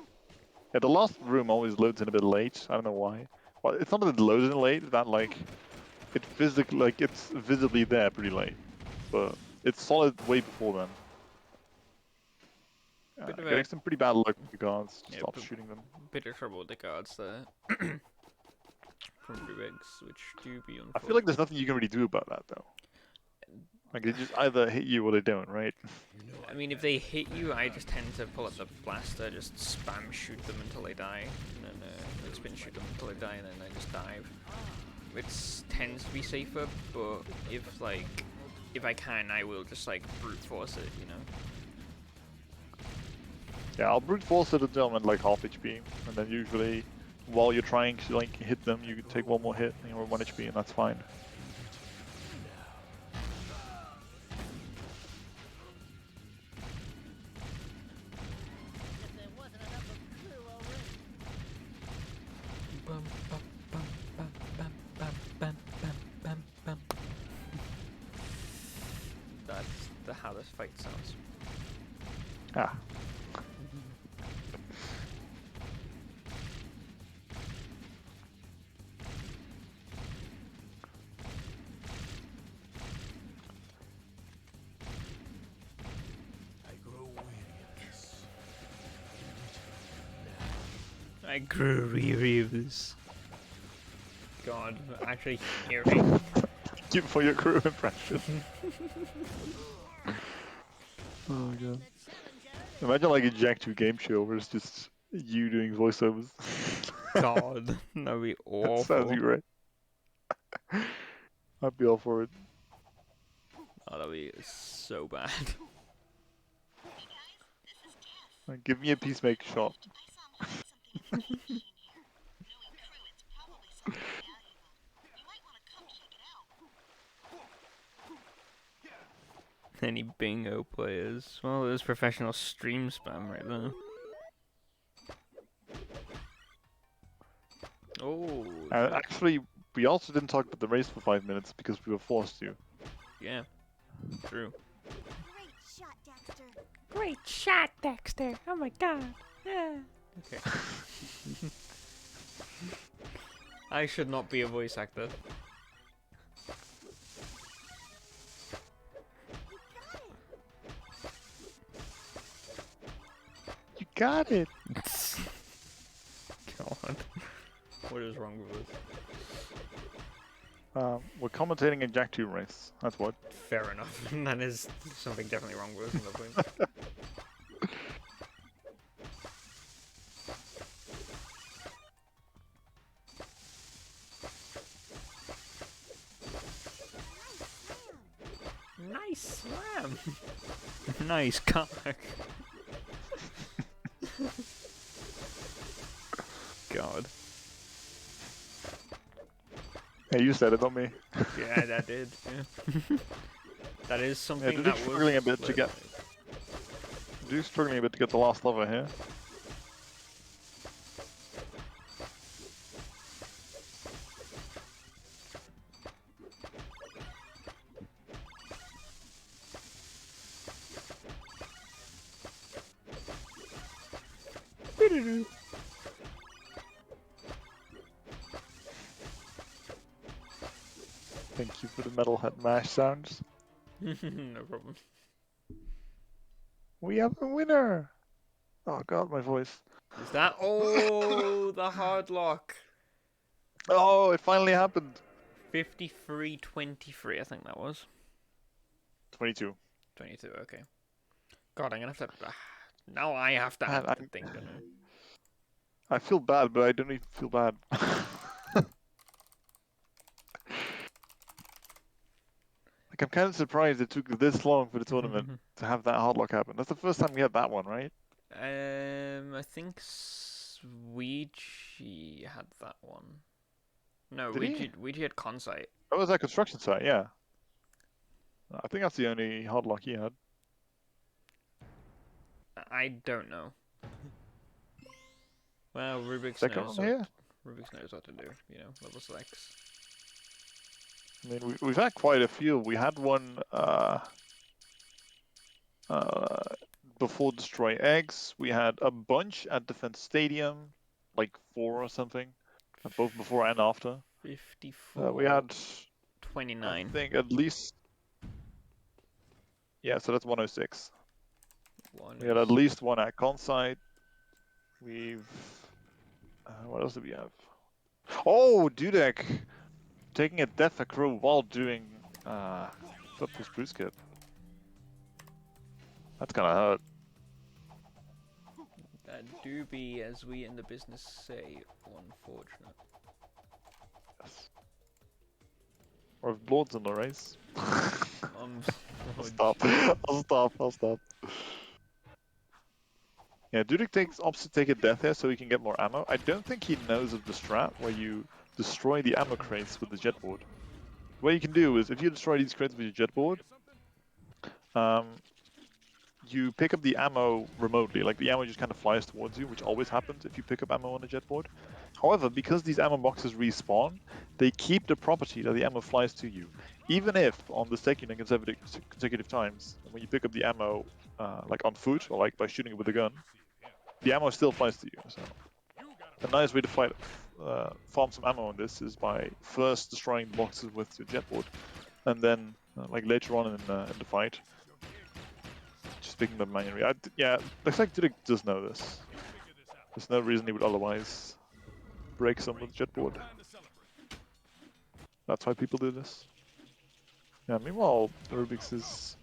Yeah, the last room always loads in a bit late. I don't know why. Well, it's not that it loads in late, it's that like it's visibly there pretty late. But it's solid way before then. Bit of Getting a- some pretty bad luck with the guards. Yeah, Stop but- shooting them. Bit of trouble with the guards there. From rRubiks, which do be unfortunate. I feel like there's nothing you can really do about that though. Like they just either hit you or they don't, right? I mean, if they hit you, I just tend to pull up the blaster, just spam shoot them until they die, and then like spin shoot them until they die, and then I just dive. It tends to be safer, but if I can, I will just like brute force it, you know. Yeah, I'll brute force it until I'm at like half HP, and then usually while you're trying to like hit them, you can take one more hit and you're 1 HP, and that's fine. If there wasn't enough of crew already. Bum, bum, bum, bum, bum, bum, bum, bum, bum, bum. That's how this fight sounds. Ah. I grow weary of this. I grew rRubiks. God, actually hearing. Thank you for your crew impression. Oh god. Imagine like a Jak II game show where it's just you doing voiceovers. God, that'd be That awful. sounds great. I'd be all for it. Oh, that'd be so bad. Like, give me a peacemaker shot. Any bingo players? Well, there's professional stream spam right there. Oh, Actually, We also didn't talk about the race for 5 minutes because we were forced to. Yeah, true. Great shot, Dexter. Great shot, Dexter. Oh my god. Yeah. Okay. I should not be a voice actor. You got it! God. What is wrong with us? We're commentating a Jak II race. That's what. Fair enough. That is something definitely wrong with us at that point. Nice slam! Nice comeback. God. Hey, you said it, not me. Yeah, that did. Yeah. That is Yeah, something Dudek's that was struggling a bit to get. Dudek's struggling a bit to get the last lever here. Thank you for the metalhead mash sounds. No problem. We have a winner! Oh god, my voice. Is that? Oh, the hard lock. Oh, it finally happened! 53-23, I think that was. 22. 22, okay. God, I'm gonna have to. Now I have to Man, add the thing, don't I? I feel bad, but I don't even feel bad. Like, I'm kind of surprised it took this long for the tournament to have that hard lock happen. That's the first time we had that one, right? I think Ouija had that one. No, Did he? Ouija had Consite. That was that construction site, yeah. I think that's the only hard lock he had. I don't know. Well, Rubik's Second knows one here? Rubik's knows what to do. You know, level selects. I mean, we've had quite a few. We had one before Destroy Eggs. We had a bunch at Defense Stadium, like 4 or something, both before and after. 54. We had, 29. I think, at least. Yeah, so that's 106. One We had at least one at Consite. We've. What else do we have? Oh, Dudek! Taking a death accrue while doing Flipper's Bruce Skip. That's kinda hurt. That do be, as we in the business say, unfortunate. Yes. Or if Blood's in the race. I'll stop. I'll stop. Yeah, Dudek opts to take a death here so he can get more ammo. I don't think he knows of the strat where you destroy the ammo crates with the jetboard. What you can do is, if you destroy these crates with your jetboard, you pick up the ammo remotely. Like, the ammo just kind of flies towards you, which always happens if you pick up ammo on a jetboard. However, because these ammo boxes respawn, they keep the property that the ammo flies to you. Even if, on the second and consecutive times, when you pick up the ammo, like on foot, or like by shooting it with a gun, the ammo still flies to you. So, a nice way to farm some ammo on this is by first destroying the boxes with your jetboard, and then, like later on in the fight, just picking them manually. Yeah, looks like Dudek does know this. There's no reason he would otherwise break some with the jetboard. That's why people do this. Yeah, meanwhile, rRubiks is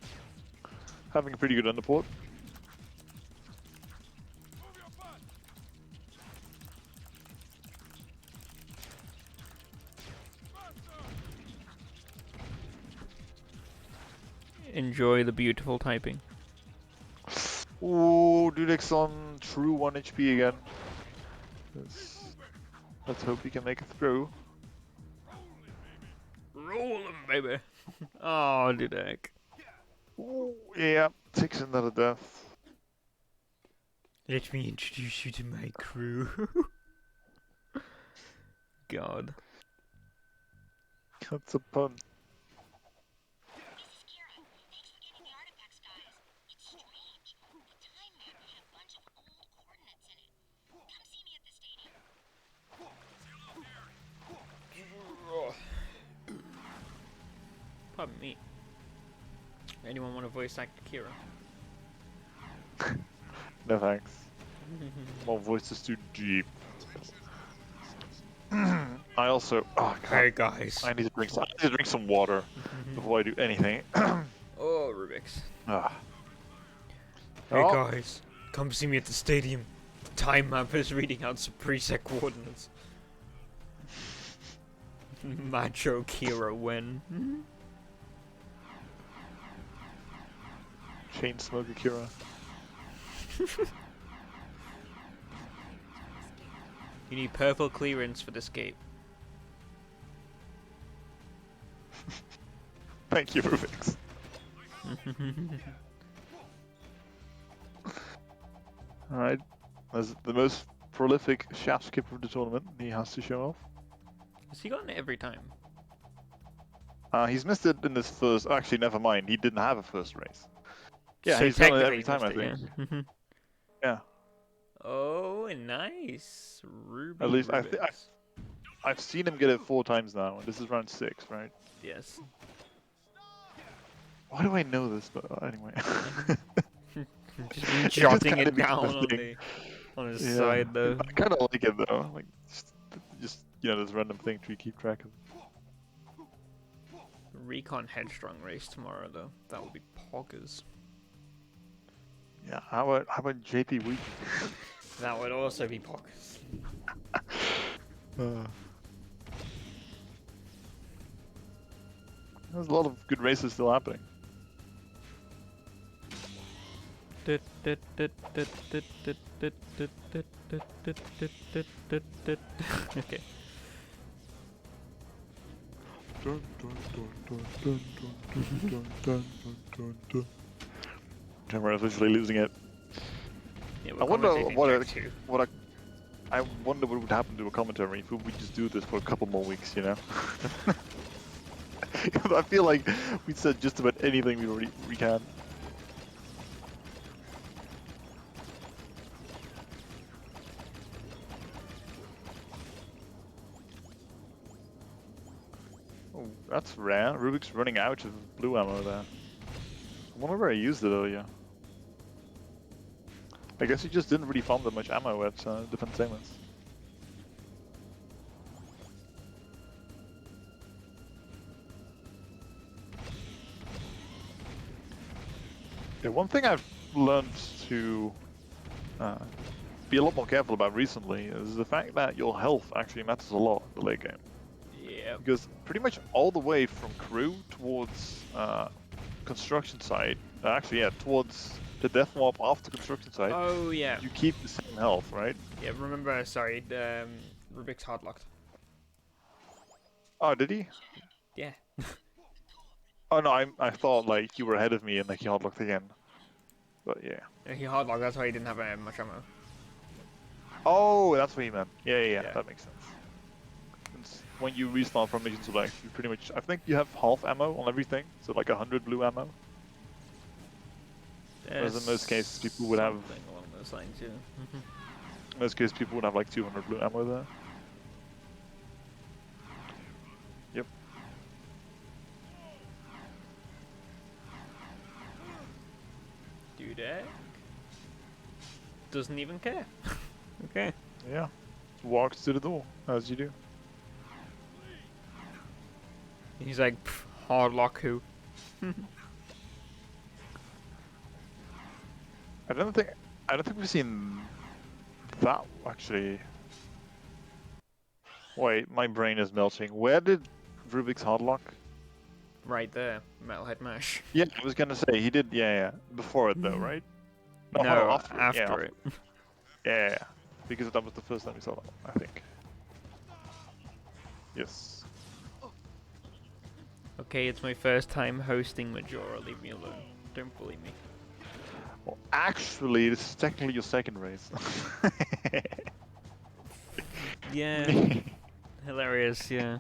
having a pretty good underport. Enjoy the beautiful typing. Ooh, Dudek's on true 1 HP again. Let's hope he can make it through. Roll him, baby. Oh, Dudek. Ooh, yeah, takes another death. Let me introduce you to my crew. God. That's a pun. This is Kira. Thanks for getting the artifacts, guys. It's strange. The time map had a bunch of old coordinates in it. Come see me at the stadium. Pardon me. Anyone want to voice act Kira? No thanks. My voice is too deep. I also. Oh god. Hey guys. I need to drink some water before I do anything. Oh, Rubik's. Ah. Hey Oh. guys, come see me at the stadium. The time map is reading out some preset coordinates. Macho Kira win. Chain smoker Kira. You need purple clearance for this gate. Thank you, Rubik's. Alright. As the most prolific shaft skipper of the tournament, he has to show off. Has he gotten it every time? He's missed it in his first. Actually, never mind. He didn't have a first race. Yeah, So he's done it technically every he time, I missed it, think. yeah. Yeah. Oh, nice. Ruby At least Rubik's. I've seen him get it 4 times now, and this is round 6, right? Yes. Why do I know this? But anyway. Just jotting kinda it down becomes a on thing. his Yeah. side though. I kind of like it though. Like, just this random thing to keep track of. Recon Headstrong race tomorrow though. That will be poggers. Yeah. How about JP Week? That would also be poggers. There's a lot of good races still happening. Okay. Camera's literally losing it. Yeah, I wonder commentating what I wonder what would happen to a commentary if we just do this for a couple more weeks, you know? I feel like we said just about anything we can. Oh, that's rare. Rubik's running out of blue ammo there. I wonder where I used it earlier. I guess he just didn't really farm that much ammo at Defense Sailors. Yeah, one thing I've learned to be a lot more careful about recently is the fact that your health actually matters a lot in the late game. Yeah. Because pretty much all the way from crew towards construction site, towards the death warp after construction site, Oh yeah. you keep the same health, right? Yeah. Remember, sorry, Rubik's hardlocked. Oh, did he? Yeah. Oh no, I thought like you were ahead of me and like he hardlocked again. But yeah. He hardlocked. That's why he didn't have much ammo. Oh, that's what he meant. Yeah, Yeah. that makes sense. When you restart from mission select, you pretty much, I think you have half ammo on everything, so like 100 blue ammo. Whereas in most cases, people would have, something along those lines, yeah. in most cases, people would have like 200 blue ammo there. Yep. Dudek doesn't even care. Okay. Yeah. Walks to the door, as you do. He's like, hardlock who? I don't think we've seen that actually. Wait, my brain is melting. Where did Rubik's hardlock? Right there, Metalhead Mash. Yeah, I was gonna say he did. Yeah. Before it though, right? No, after it. Yeah, after it. Yeah, because that was the first time we saw that, I think. Yes. Okay, it's my first time hosting Majora. Leave me alone. Don't bully me. Well, actually, this is technically your second race. Yeah. Hilarious, yeah.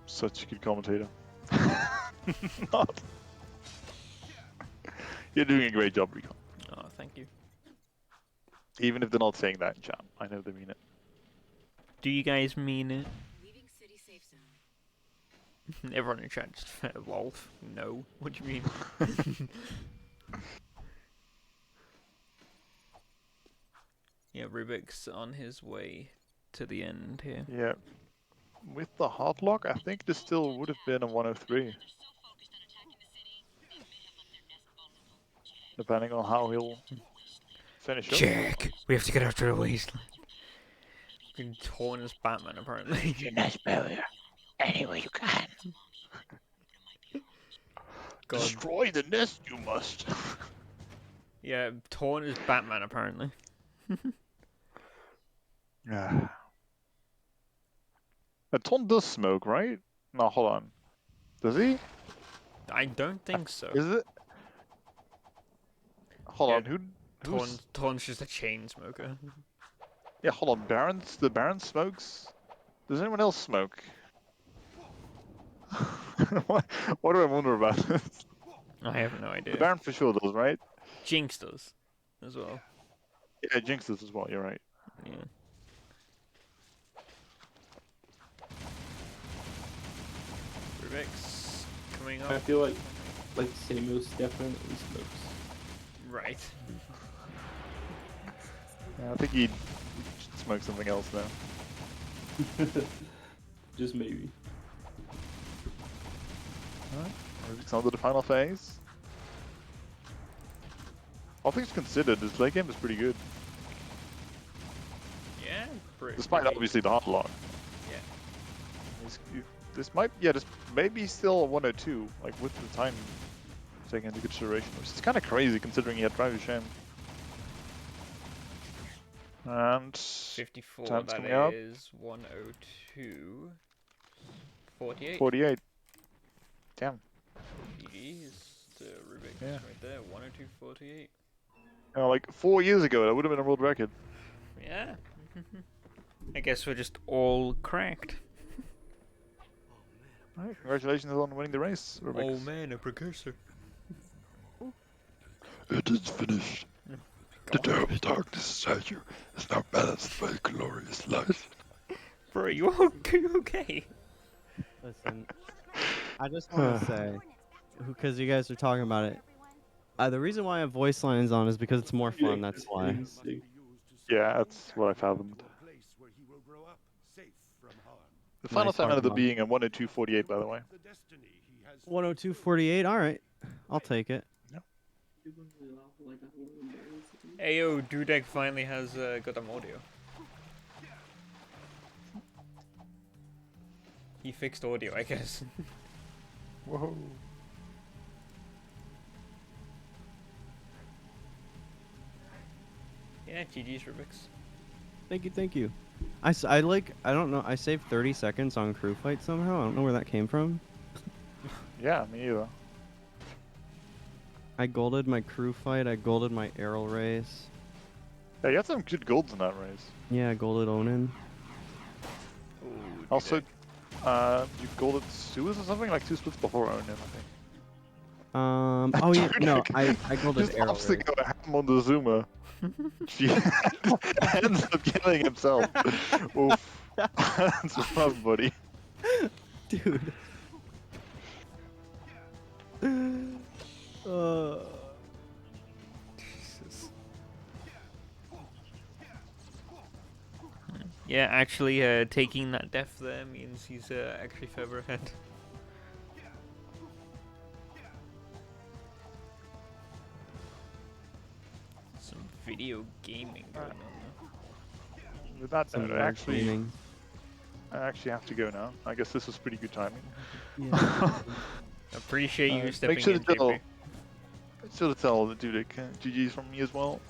Such a good commentator. Not. You're doing a great job, Recon. Oh, thank you. Even if they're not saying that in chat, I know they mean it. Do you guys mean it? Leaving city safe zone. Everyone in chat just lol. No. What do you mean? Yeah, rRubiks on his way to the end here. Yeah. With the hard lock, I think this still would have been a 103. Depending on how he'll finish up. Check! We have to get after the wasteland. Fucking torn as Batman, apparently. nice barrier. Any way you can. God. Destroy the nest, you must. Yeah, torn as Batman, apparently. Yeah. A Ton does smoke, right? No, hold on. Does he? I don't think so. Is it? Hold Yeah, on, who's... Torn's just a chain smoker. Yeah, hold on, the Baron smokes? Does anyone else smoke? what do I wonder about this? I have no idea. The Baron for sure does, right? Jinx does, as well. Yeah, Jinx does as well, you're right. Yeah. rRubiks coming I up. feel like Samus definitely smokes. Right. Yeah, I think he'd smoke something else now. Just maybe. Alright, Rubik's on to the final phase. All things considered, this late game is pretty good. Yeah, Despite obviously the hard lock. Yeah. This might, yeah, this may be still a 102, like with the time taken into consideration, which is kind of crazy considering he had Driver's Shame. And 54, time's that coming up. is 102. 48. 48. Damn. GG's to rRubiks Yeah. right there, 102.48. You know, like 4 years ago, that would have been a world record. Yeah. I guess we're just all cracked. Alright, congratulations on winning the race, Rubik's. Oh man, a precursor. It is finished. The terrible darkness inside you is now balanced by a glorious light. Bro, you okay? Listen, I just want to say, because you guys are talking about it, the reason why I have voice lines on is because it's more fun, that's why. Yeah, that's what I fathomed. The final Nice time ended up hard being a 102.48, by the way. 102.48, alright. I'll take it. Hey yo, Dudek finally has got an audio. He fixed audio, I guess. Whoa. Yeah, GG's rRubiks. Thank you, thank you. I don't know, I saved 30 seconds on crew fight somehow. I don't know where that came from. Yeah, me either. I golded my crew fight, I golded my arrow race. Yeah, you had some good golds in that race. Yeah, I golded Onin. Ooh, Also, Dudek. you golded Suez or something? Like 2 splits before Onin, I think. Oh yeah, no, I golded Just arrow opposite race. got a ham on the Zoomer. She ends up killing himself. Oof. That's rough, buddy. Dude. Jesus. Yeah, actually, taking that death there means he's actually further ahead. Some video gaming going on there. With that Some note, dark gaming. I actually have to go now. I guess this was pretty good timing. Yeah. Appreciate you stepping Make sure in, to tell, JP. make sure to tell the Dudek GG's from me as well.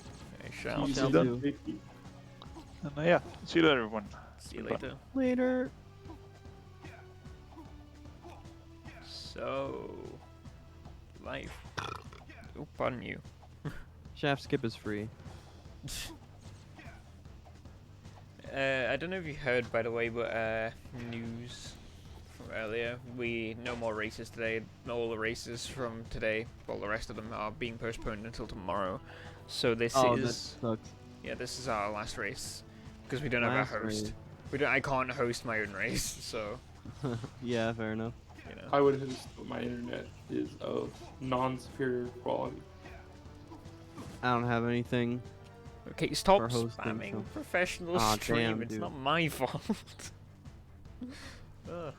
I shall. You Shall done? do. And yeah, see you later, everyone. See you Goodbye. later. Later. So, life. Oh, pardon you. Shaft skip is free. I don't know if you heard, by the way, but news from earlier. We no more races today. All the races from today, well, the rest of them are being postponed until tomorrow. So this Oh, that is sucks. yeah, this is our last race because we don't have Last a host. race. We don't. I can't host my own race, so Yeah, fair enough. you know. I would host, but my internet is of non-superior quality. I don't have anything. Okay, stop For hosting, spamming so- professional Aw, stream. damn, It's dude. not my fault. Ugh.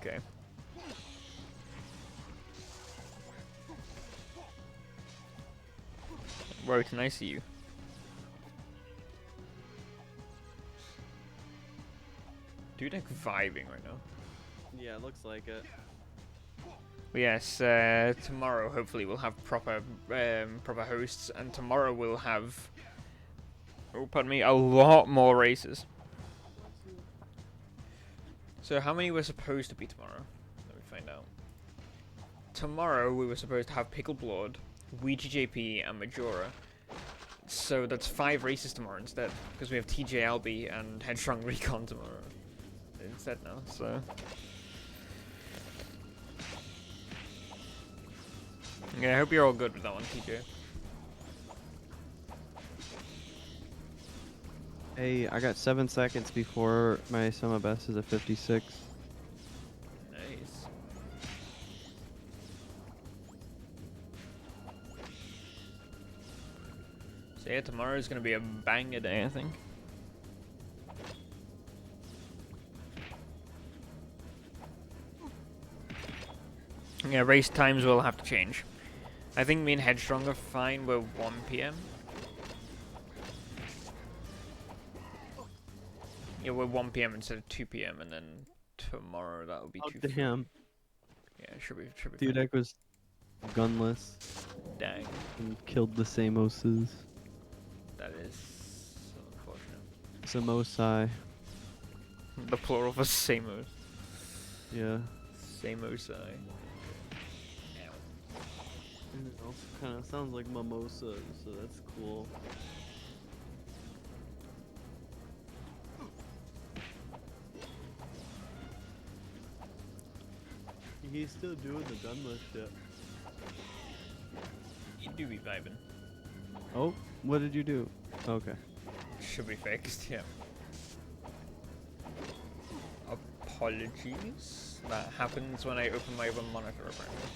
Okay. Where can I see you? Dudek vibing right now. Yeah, it looks like it. But yes, tomorrow hopefully we'll have proper hosts, and tomorrow we'll have, oh pardon me, a lot more races. So how many were supposed to be tomorrow? Let me find out. Tomorrow we were supposed to have Pickled Blood, Ouija JP, and Majora. So that's 5 races tomorrow instead, because we have TJLB and Headstrong Recon tomorrow instead now, so... Yeah, I hope you're all good with that one, TJ. Hey, I got 7 seconds before my summer best is at 56. Nice. So yeah, tomorrow's gonna be a banger day, I think. Yeah, race times will have to change. I think me and Headstrong are fine. We're 1 PM. Yeah, we're 1 PM instead of 2 PM, and then tomorrow that'll be Oh 2. damn, Yeah, should be fine. Dudek was gunless Dang, and killed the Samoses. that is so unfortunate. Samosai. The plural for Samos. Yeah. Samosai. And it also kind of sounds like mimosa, so that's cool. He's still doing the gunless shit. You do be vibing. Oh, what did you do? Okay. Should be fixed, yeah. Apologies. That happens when I open my other monitor, apparently.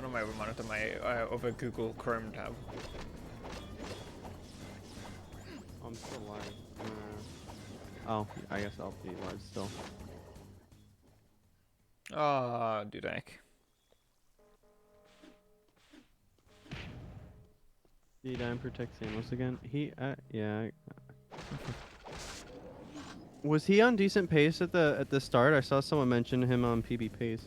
Not my other monitor, my other Google Chrome tab. I'm still live. Oh, I guess I'll be live still. Ah, Dudek. He died and protect Samos again. He, yeah. Was he on decent pace at the start? I saw someone mention him on PB pace.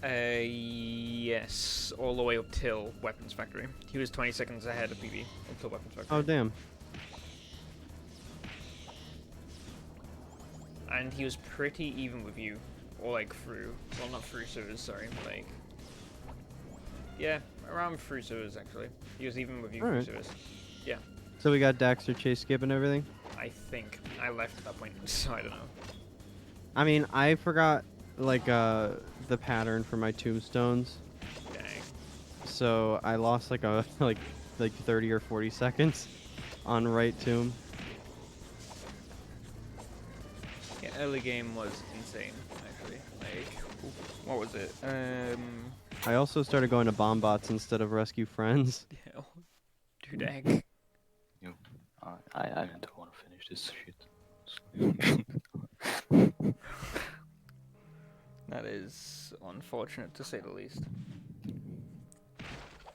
Yes, all the way up till Weapons Factory. He was 20 seconds ahead of PB up till Weapons Factory. Oh damn. And he was pretty even with you, or like through, well not through servers, sorry, like, yeah, around through servers actually. He was even with you Alright. through servers. Yeah, So we got Daxter, Chase, Skip, and everything. I think. I left at that point, so I don't know. I mean, I forgot like the pattern for my tombstones, Dang. so I lost like a like 30 or 40 seconds on right tomb. Yeah, early game was insane, actually. Like, what was it? I also started going to bomb bots instead of rescue friends. Yeah, Dudek. I don't want to finish this shit. That is unfortunate to say the least.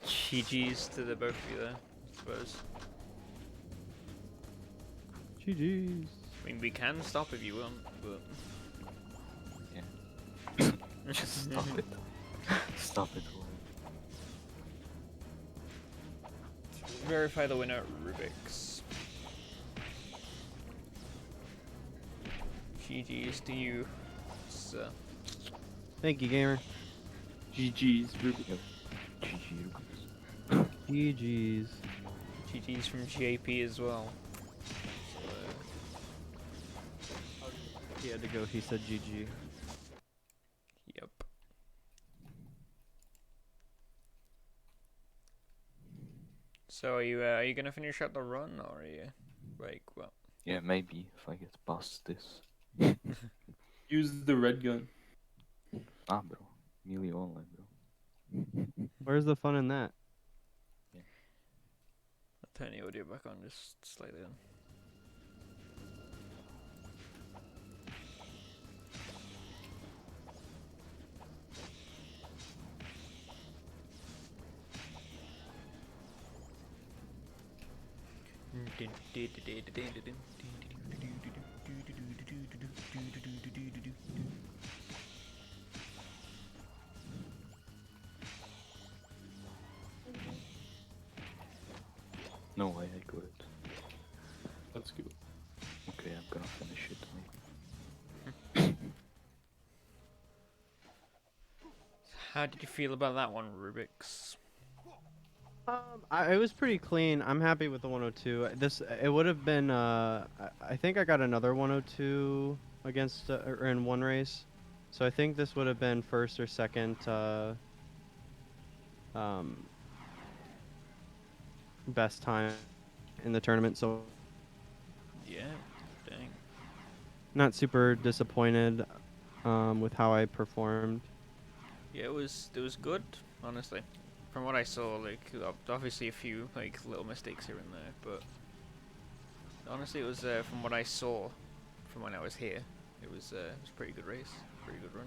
GG's to the both of you there, I suppose. GG's. I mean, we can stop if you want, but... Yeah. Just stop it. Stop it. Verify the winner, rRubiks. GG's to you, sir. Thank you, gamer. GG's, Ruby. GG's. GG's from JP as well. So, He had to go. He said GG. Yep. So are you gonna finish out the run, or are you like, well? Yeah, maybe if I get past this. Use the red gun. Ah, bro. Melee online, bro. Where's the fun in that? I'll turn the audio back on just slightly then. No way I got it. Let's go. Okay, I'm gonna finish it. How did you feel about that one, rRubiks? It was pretty clean. I'm happy with the 102. It would have been. I think I got another 102 against or in one race, so I think this would have been first or second. Best time in the tournament. So Yeah, dang. not super disappointed with how I performed. Yeah, it was good, honestly. From what I saw, like obviously a few like little mistakes here and there, but honestly, it was from what I saw from when I was here, it was a pretty good race, pretty good run.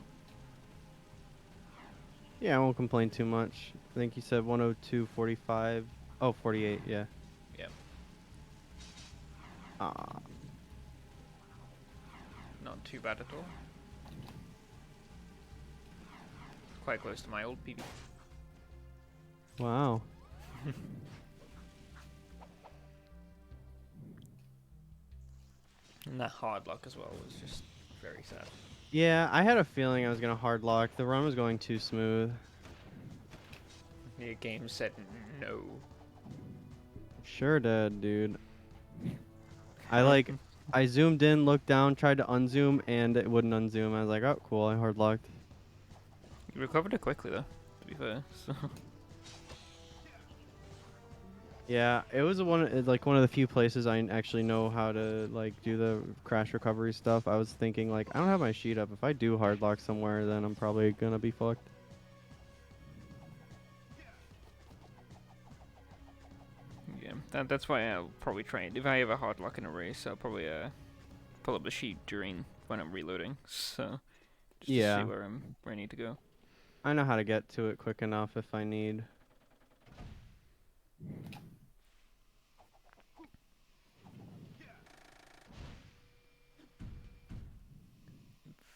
Yeah, I won't complain too much. I think you said 102.45. Oh, 48. Yeah. Yeah. Not too bad at all. Quite close to my old PB. Wow. And that hard luck as well was just very sad. Yeah, I had a feeling I was gonna hard lock. The run was going too smooth. The game said no. Sure did, dude. I zoomed in, looked down, tried to unzoom, and it wouldn't unzoom. I was like, oh, cool, I hard locked. You recovered it quickly though, to be fair. So. Yeah, it was one of the few places I actually know how to do the crash recovery stuff. I was thinking I don't have my sheet up. If I do hard lock somewhere, then I'm probably gonna be fucked. Yeah, that's why I'll probably try it. If I have a hard lock in a race, I'll probably pull up the sheet when I'm reloading. So just to see where I need to go. I know how to get to it quick enough if I need.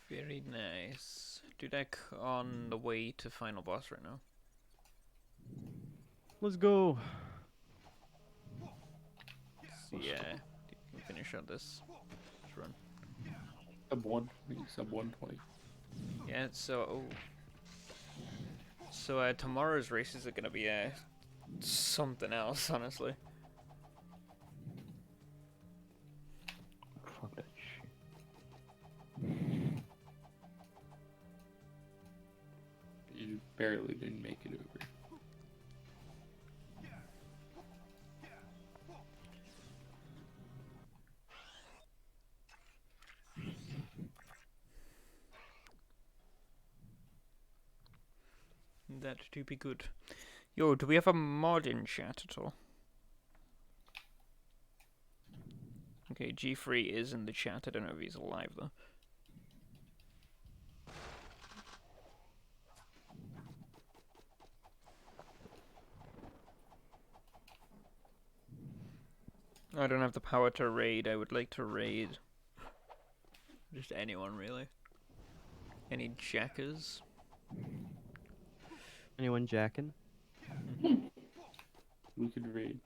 Very nice. Dudek on the way to final boss right now. Let's go. So, yeah, you can finish out this run. Sub 120, sub 120. Yeah, so tomorrow's races are gonna be something else, honestly. Fuck that shit. You barely didn't make it over. That do be good. Yo, do we have a mod in chat at all? Okay, G3 is in the chat. I don't know if he's alive though. I don't have the power to raid. I would like to raid just anyone really. Any jackers? Anyone jacking? We could raid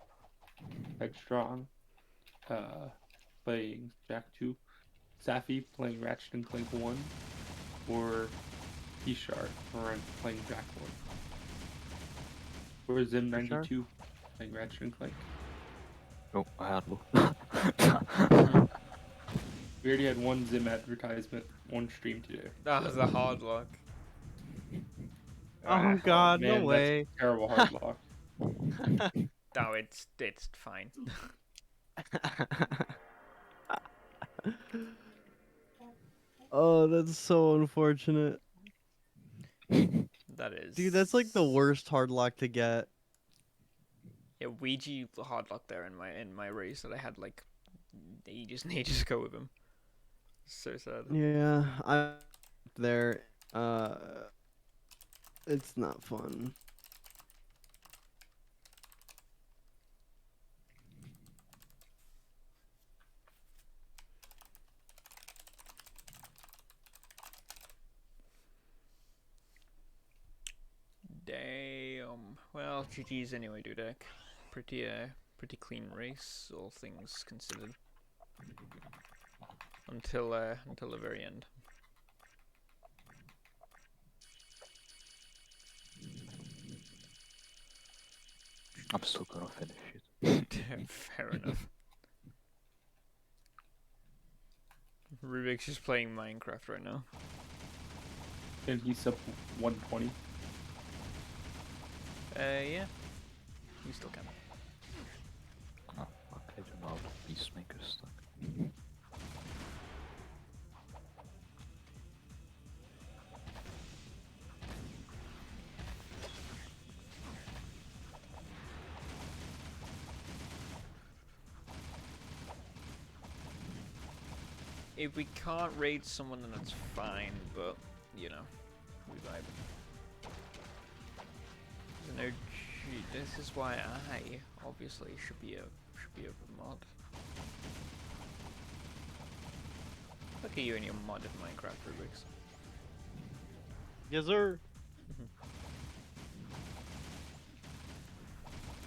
Strong, playing Jak II, Safi playing Ratchet and Clank 1, or P-Shark playing Jak 1. Or Zim92 playing Ratchet and Clank. Oh, I had look. We already had one Zim advertisement, one stream today. That was a hard lock. Oh god, no man, way. That's terrible hard lock. No, it's fine. Oh, that's so unfortunate. That is. Dude, that's like the worst hard lock to get. Yeah, Ouija hard lock there in my race that I had like ages and ages ago with him. So sad. Yeah, I there. It's not fun. Damn. Well, GG's anyway, Dudek. Pretty clean race, all things considered. Until the very end. I'm still gonna finish it. Fair enough. rRubiks is playing Minecraft right now. And he's up 120. Yeah. You still can. Oh, okay, do not Peacemaker stuck. If we can't raid someone, then that's fine, but, you know, we vibe. No, this is why I obviously should be a mod. Look at you and your modded Minecraft rRubiks. Yes, sir.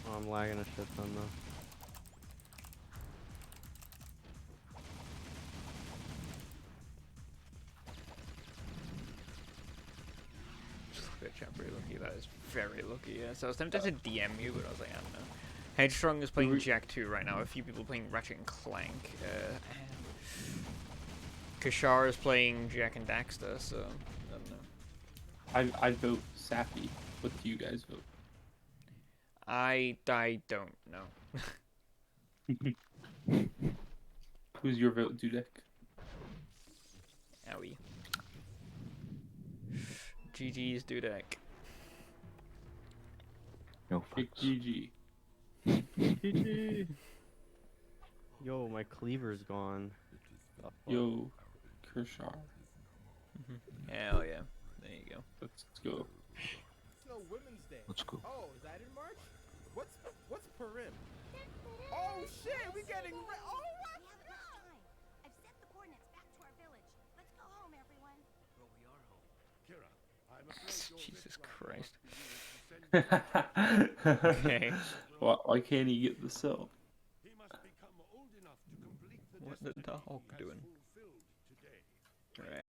Oh, I'm lagging a shit ton though. Chat very lucky. That is very lucky. Yeah. So I was tempted to DM you, but I was like, I don't know. Headstrong is playing Jak II right now. A few people playing Ratchet and Clank. Kashar is playing Jak and Daxter. So I don't know. I vote Sappy. What do you guys vote? I don't know. Who's your vote, Dudek? Owie. GG's Dudek. No Big fucks. GG. GG. Yo, my cleaver's gone. Yo, Kershaw. Hell yeah. There you go. Let's go. So Women's Day. Let's go. Oh, is that in March? What's Purim? Oh shit, we getting oh what? I've set the coordinates back to our village. Let's go home, everyone. Well, we are home. Kira, I'm afraid your Jesus Vidcon Christ. wants to use it to send Okay. Why can't he get the cell? He must become old enough to complete the What the destiny dog he has doing? fulfilled today. Right.